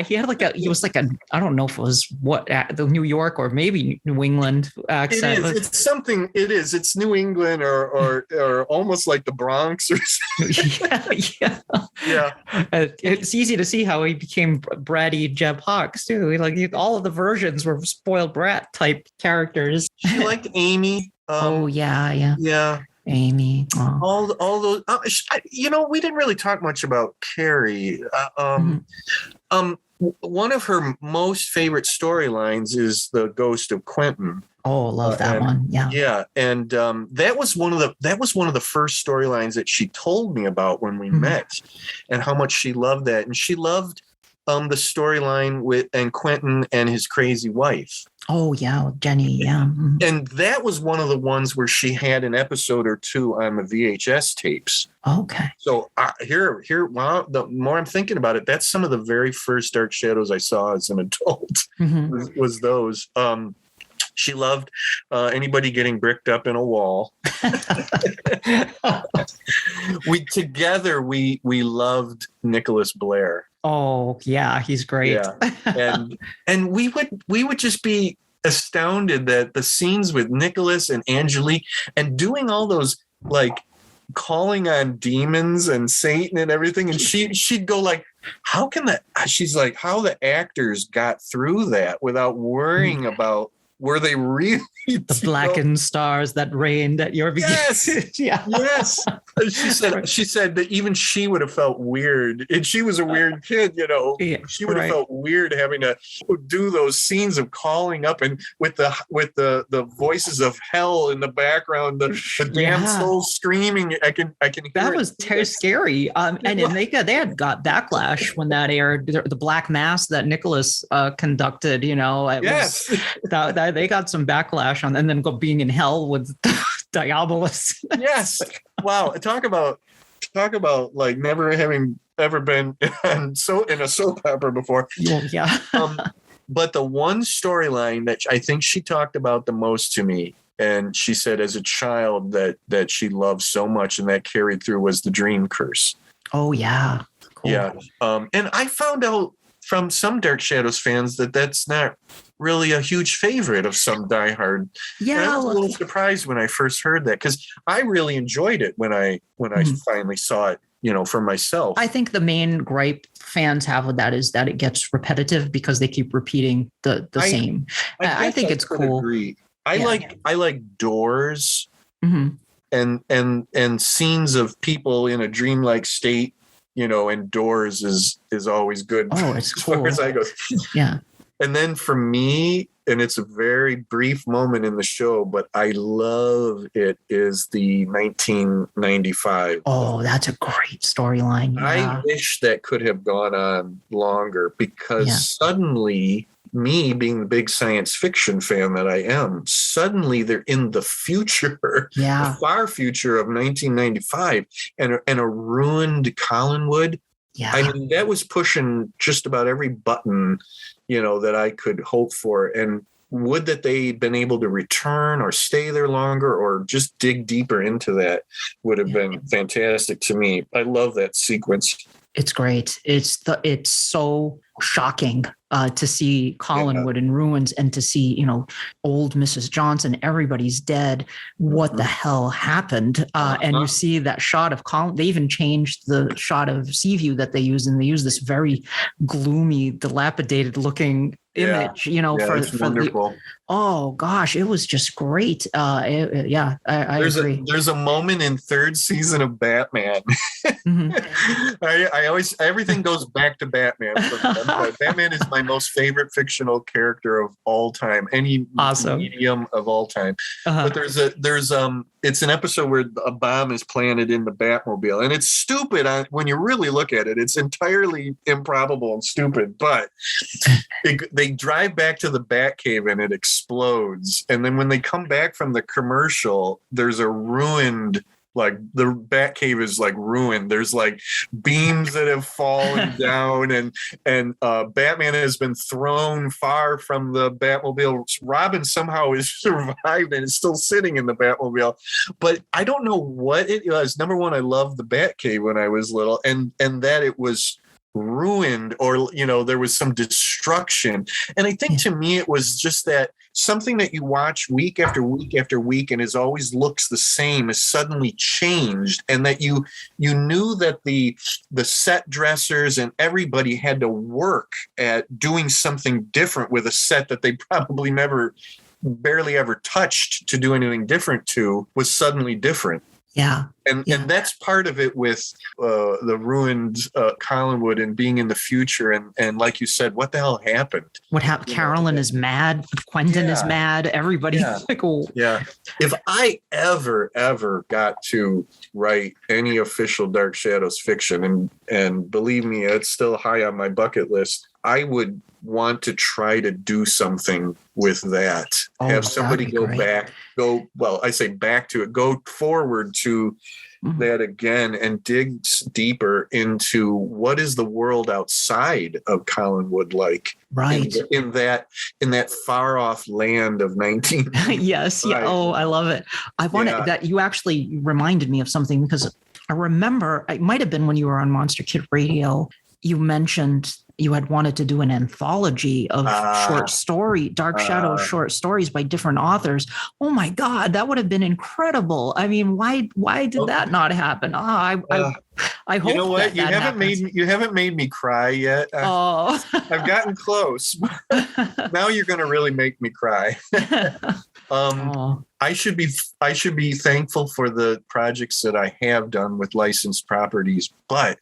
S3: he was like I don't know if it was the New York or maybe New England accent.
S2: It is. It's something. It is. It's New England or almost like the Bronx or something. Yeah.
S3: It's easy to see how he became bratty Jeb Hawks too. All of the versions were spoiled brat type characters.
S2: She liked Amy.
S3: Yeah. Amy.
S2: All those. We didn't really talk much about Carrie. One of her most favorite storylines is the Ghost of Quentin.
S3: Oh, love that one. Yeah.
S2: Yeah, and that was one of the first storylines that she told me about when we met, and how much she loved that, and she loved the storyline with Quentin and his crazy wife.
S3: Oh yeah, Jenny. Yeah,
S2: and that was one of the ones where she had an episode or two on the VHS tapes.
S3: Okay.
S2: So here, wow, the more I'm thinking about it, that's some of the very first Dark Shadows I saw as an adult. Was those. She loved anybody getting bricked up in a wall. We loved Nicholas Blair.
S3: Oh yeah, he's great.
S2: Yeah. And we would just be astounded that the scenes with Nicholas and Angelique and doing all those calling on demons and Satan and everything, and she'd go like, how the actors got through that without worrying about were they really
S3: the blackened stars that rained at your beginning?
S2: Yes.
S3: Yeah.
S2: Yes. She said that even she would have felt weird. And she was a weird kid, you know.
S3: Yeah,
S2: she would have felt weird having to do those scenes of calling up and with the voices of hell in the background, the damn souls screaming. I can hear
S3: that was scary. And they had got backlash when that aired. The Black Mass that Nicholas conducted, you know, they got some backlash on, and then being in hell with Diabolus.
S2: Yes. Wow. Talk about like never having ever been in a soap opera before.
S3: Yeah.
S2: But the one storyline that I think she talked about the most to me, and she said as a child that she loved so much and that carried through, was the Dream Curse.
S3: Oh yeah. Cool.
S2: Yeah. And I found out from some Dark Shadows fans that that's not really a huge favorite of some diehard.
S3: Yeah.
S2: And I was a little surprised when I first heard that, because I really enjoyed it when I finally saw it, you know, for myself.
S3: I think the main gripe fans have with that is that it gets repetitive because they keep repeating the same. I think it's cool.
S2: Agree. I like doors and scenes of people in a dreamlike state, you know, and doors is always good.
S3: Oh, it's
S2: as
S3: cool.
S2: far as I go.
S3: Yeah.
S2: And then for me, and it's a very brief moment in the show, but I love it, is the 1995.
S3: Oh, that's a great storyline. Yeah.
S2: I wish that could have gone on longer, because suddenly, me being the big science fiction fan that I am, suddenly they're in the future, the far future of 1995, and a ruined Collinwood.
S3: Yeah.
S2: I mean, that was pushing just about every button, you know, that I could hope for. And would that they'd been able to return or stay there longer or just dig deeper into that would have been fantastic to me. I love that sequence.
S3: It's great. It's so shocking to see Collinwood in ruins, and to see, you know, old Mrs. Johnson, everybody's dead. What the hell happened? And you see that shot of Colin. They even changed the shot of Seaview that they use, and they use this very gloomy, dilapidated looking image, you know, for
S2: wonderful.
S3: Oh gosh, it was just great. I agree.
S2: There's a moment in third season of Batman. I always, everything goes back to Batman. Batman is my most favorite fictional character of all time, any medium of all time. But it's an episode where a bomb is planted in the Batmobile, and it's stupid when you really look at it. It's entirely improbable and stupid, but they drive back to the Batcave and it explodes. And then when they come back from the commercial, there's a ruined, like, the Batcave is like ruined. There's like beams that have fallen down, and Batman has been thrown far from the Batmobile. Robin somehow has survived and is still sitting in the Batmobile. But I don't know what it was. Number one, I loved the Batcave when I was little, and that it was ruined, or, you know, there was some destruction. And I think to me it was just that something that you watch week after week after week and is always looks the same is suddenly changed, and that you knew that the set dressers and everybody had to work at doing something different with a set that they probably barely ever touched to do anything different to, was suddenly different.
S3: Yeah.
S2: And that's part of it with the ruined Collinwood and being in the future. And like you said, what the hell happened?
S3: What happened? Carolyn is mad. Quentin is mad. Everybody.
S2: If I ever got to write any official Dark Shadows fiction, and believe me, it's still high on my bucket list, I would want to try to do something with that. Have somebody go forward to that again and dig deeper into what is the world outside of Collinwood like,
S3: right?
S2: In that far off land of 19.
S3: Yes. Yeah. Oh, I love it. I wanted that. You actually reminded me of something, because I remember, it might have been when you were on Monster Kid Radio, you mentioned you had wanted to do an anthology of Dark Shadows short stories by different authors. Oh my God, that would have been incredible. I mean, why did that not happen? I hope
S2: you know what?
S3: that
S2: You haven't made me cry yet. I've gotten close. Now you're going to really make me cry. I should be thankful for the projects that I have done with licensed properties, but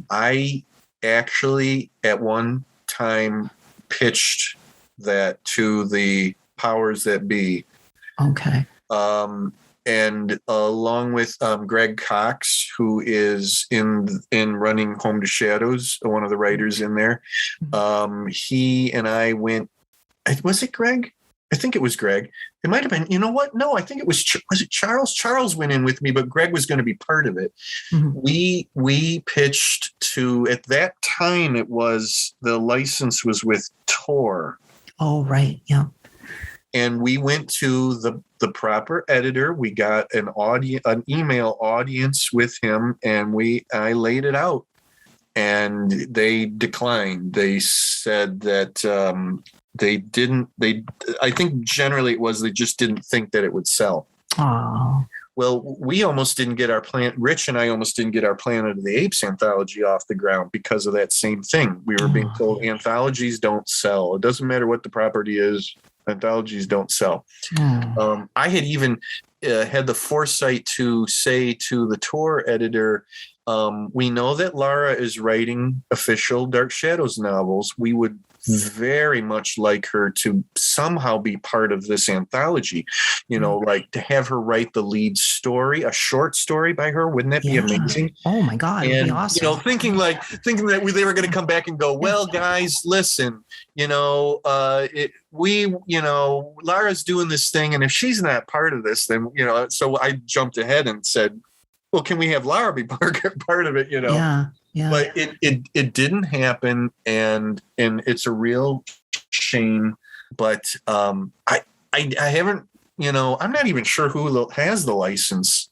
S2: I actually at one time pitched that to the powers that be.
S3: Okay.
S2: And along with Greg Cox, who is in Running Home to Shadows, one of the writers in there, he and I went. Was it Greg? I think it was Greg. It might have been. You know what? No, I think it was. Was it Charles? Charles went in with me, but Greg was going to be part of it. We pitched to, at that time, it was, the license was with Tor.
S3: Oh, right. Yeah.
S2: And we went to the proper editor. We got an email audience with him, and I laid it out, and they declined. They said that I think generally it was they just didn't think that it would sell.
S3: Oh.
S2: Well, we almost didn't get our plan. Rich and I almost didn't get our Planet of the Apes anthology off the ground because of that same thing. We were being told anthologies don't sell. It doesn't matter what the property is. Anthologies don't sell. I had even had the foresight to say to the Tor editor, we know that Lara is writing official Dark Shadows novels. We would very much like her to somehow be part of this anthology, like to have her write the lead story, a short story by her. Wouldn't that be amazing?
S3: Oh my God, it'd be awesome.
S2: Thinking that they were going to come back and go, well, guys, listen, Lara's doing this thing, and if she's not part of this, then, so I jumped ahead and said, well, can we have Lara be part of it,
S3: Yeah.
S2: But it didn't happen, and it's a real shame. But I haven't, I'm not even sure who has the license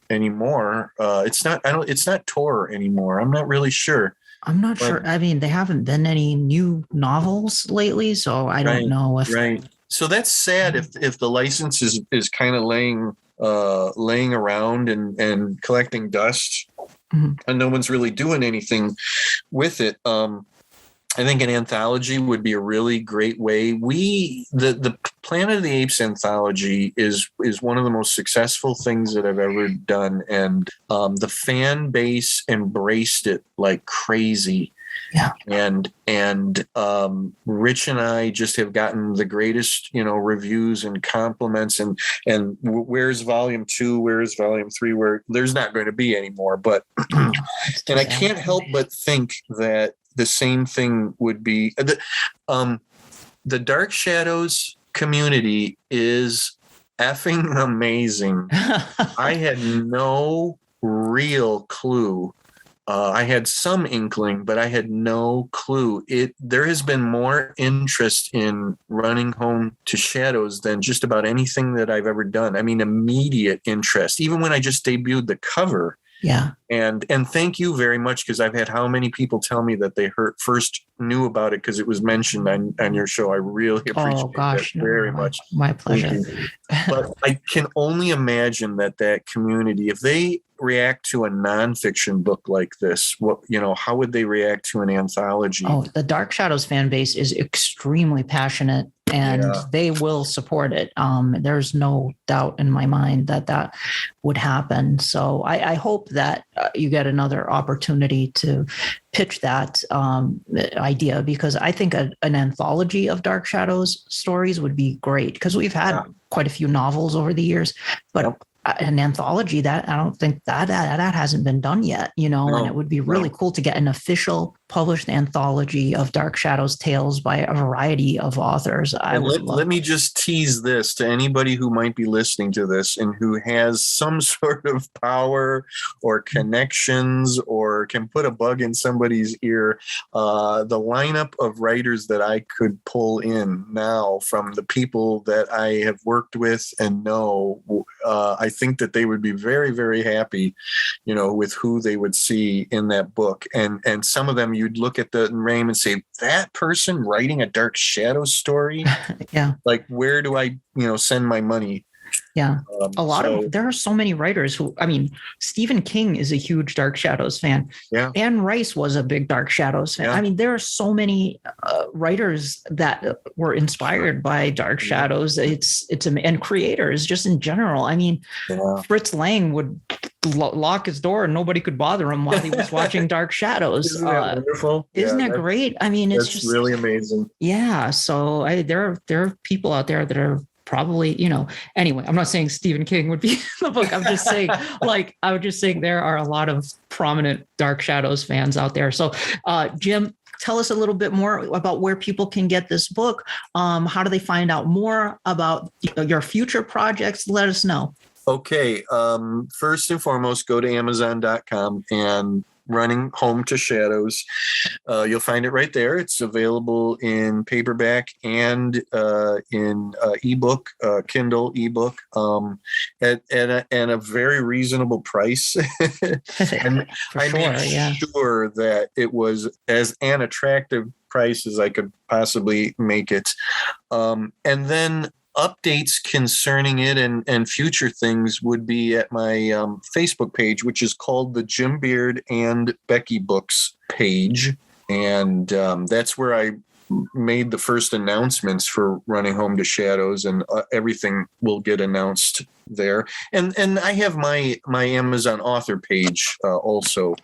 S2: anymore. It's not Tor anymore. I'm not really sure.
S3: I'm not sure. I mean, there haven't been any new novels lately, so I don't know if.
S2: Right. So that's sad if the license is kind of laying around and collecting dust. And no one's really doing anything with it. I think an anthology would be a really great way. The Planet of the Apes anthology is one of the most successful things that I've ever done, and the fan base embraced it like crazy.
S3: Yeah.
S2: And Rich and I just have gotten the greatest, reviews and compliments, and where's volume 2? Where's volume 3? Where there's not going to be anymore, but and I can't help but think that the same thing would be the Dark Shadows community is effing amazing. I had no real clue. I had some inkling, but I had no clue. There has been more interest in Running Home to Shadows than just about anything that I've ever done. I mean, immediate interest, even when I just debuted the cover.
S3: Yeah.
S2: And thank you very much, because I've had how many people tell me that they first knew about it because it was mentioned on your show. I really appreciate that very much.
S3: My pleasure.
S2: But I can only imagine that community, if they react to a nonfiction book like this, how would they react to an anthology?
S3: Oh, the Dark Shadows fan base is extremely passionate, and they will support it. There's no doubt in my mind that would happen. So I hope that you get another opportunity to pitch that idea, because I think an anthology of Dark Shadows stories would be great, because we've had quite a few novels over the years, but an anthology, that I don't think that hasn't been done yet, and it would be really cool to get an official published anthology of Dark Shadows tales by a variety of authors.
S2: Let me just tease this to anybody who might be listening to this and who has some sort of power or connections or can put a bug in somebody's ear. The lineup of writers that I could pull in now from the people that I have worked with and know, I think that they would be very, very happy, with who they would see in that book. And some of them you'd look at the name and say, that person writing a Dark Shadows story?
S3: Yeah.
S2: Like, where do I, send my money?
S3: Yeah. There are so many writers who, Stephen King is a huge Dark Shadows fan.
S2: Yeah.
S3: Anne Rice was a big Dark Shadows fan.
S2: Yeah.
S3: There are so many writers that were by Dark Shadows. And creators just in general. Fritz Lang would lock his door and nobody could bother him while he was watching Dark Shadows.
S2: Isn't that wonderful?
S3: Isn't that great? It's just
S2: really amazing.
S3: Yeah. So there are people out there that are probably, anyway, I'm not saying Stephen King would be in the book. I'm just saying, I would just saying there are a lot of prominent Dark Shadows fans out there. So, Jim, tell us a little bit more about where people can get this book. How do they find out more about your future projects? Let us know.
S2: Okay. First and foremost, go to Amazon.com and Running Home to Shadows. You'll find it right there. It's available in paperback and in ebook, Kindle ebook, at a very reasonable price. And I made sure that it was as an attractive price as I could possibly make it. And then updates concerning it and future things would be at my Facebook page, which is called the Jim Beard and Becky Books page. And that's where I made the first announcements for Running Home to Shadows, and everything will get announced there. And I have my Amazon author page also,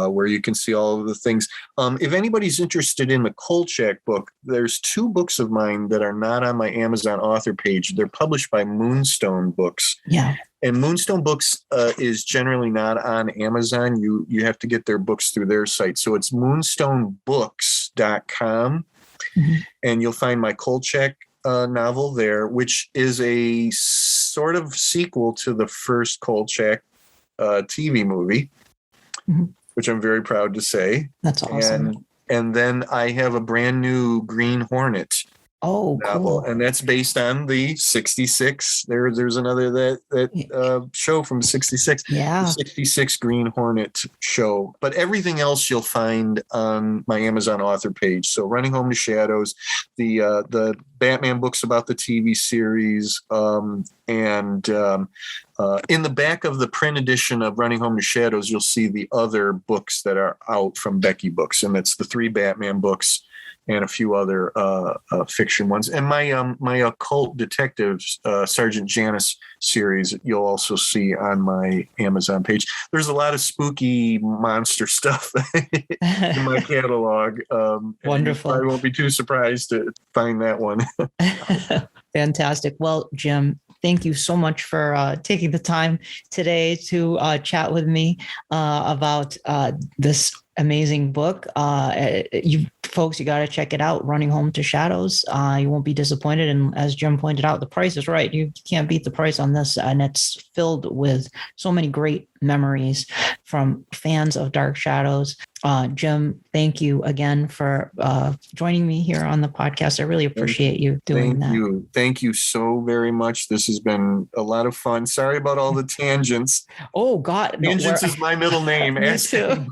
S2: where you can see all of the things. If anybody's interested in the Kolchak book, there's 2 books of mine that are not on my Amazon author page. They're published by Moonstone Books.
S3: Yeah.
S2: And Moonstone Books is generally not on Amazon. You have to get their books through their site. So it's moonstonebooks.com. And you'll find my Kolchak novel there, which is a sort of sequel to the first Kolchak TV movie, which I'm very proud to say.
S3: That's awesome.
S2: And then I have a brand new Green Hornet novel,
S3: cool.
S2: And that's based on the 66. There's another that show from 66.
S3: Yeah,
S2: the 66 Green Hornet show. But everything else you'll find on my Amazon author page. So Running Home to Shadows, the Batman books about the TV series, and in the back of the print edition of Running Home to Shadows, you'll see the other books that are out from Becky Books, and that's the 3 Batman books and a few other fiction ones. And my occult detectives, Sergeant Janice series, you'll also see on my Amazon page. There's a lot of spooky monster stuff in my catalog.
S3: Wonderful.
S2: I won't be too surprised to find that one.
S3: Fantastic. Well, Jim, thank you so much for taking the time today to chat with me about this amazing book. You folks, you got to check it out. Running Home to Shadows. You won't be disappointed. And as Jim pointed out, the price is right. You can't beat the price on this. And it's filled with so many great memories from fans of Dark Shadows. Jim, thank you again for joining me here on the podcast. I really appreciate you doing that.
S2: Thank you so very much. This has been a lot of fun. Sorry about all the tangents.
S3: Oh God.
S2: Tangents is my middle name.
S3: Me too.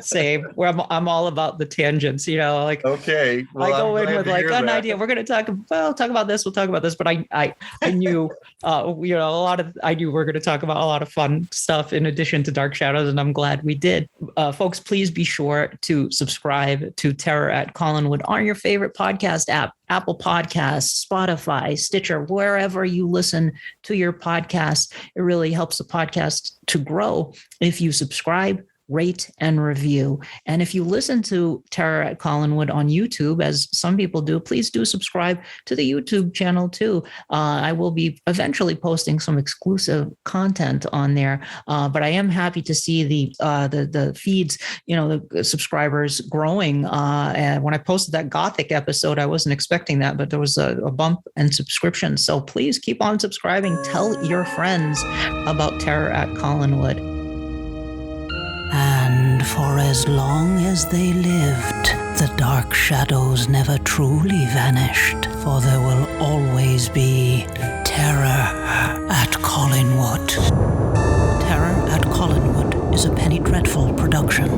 S3: Same. I'm all about the tangents,
S2: okay.
S3: Well, I go in with an idea. We're going to talk about this. We'll talk about this. But I knew, I knew we're going to talk about a lot of fun stuff in addition to Dark Shadows. And I'm glad we did. Folks, please be sure to subscribe to Terror at Collinwood on your favorite podcast app, Apple Podcasts, Spotify, Stitcher, wherever you listen to your podcast. It really helps the podcast to grow if you subscribe, rate, and review. And if you listen to Terror at Collinwood on YouTube, as some people do, please do subscribe to the YouTube channel too. I will be eventually posting some exclusive content on there, but I am happy to see the feeds, the subscribers growing. And when I posted that Gothic episode, I wasn't expecting that, but there was a bump in subscriptions. So please keep on subscribing. Tell your friends about Terror at Collinwood.
S1: And for as long as they lived, the Dark Shadows never truly vanished, for there will always be terror at Collinwood. Terror at Collinwood is a Penny Dreadful production.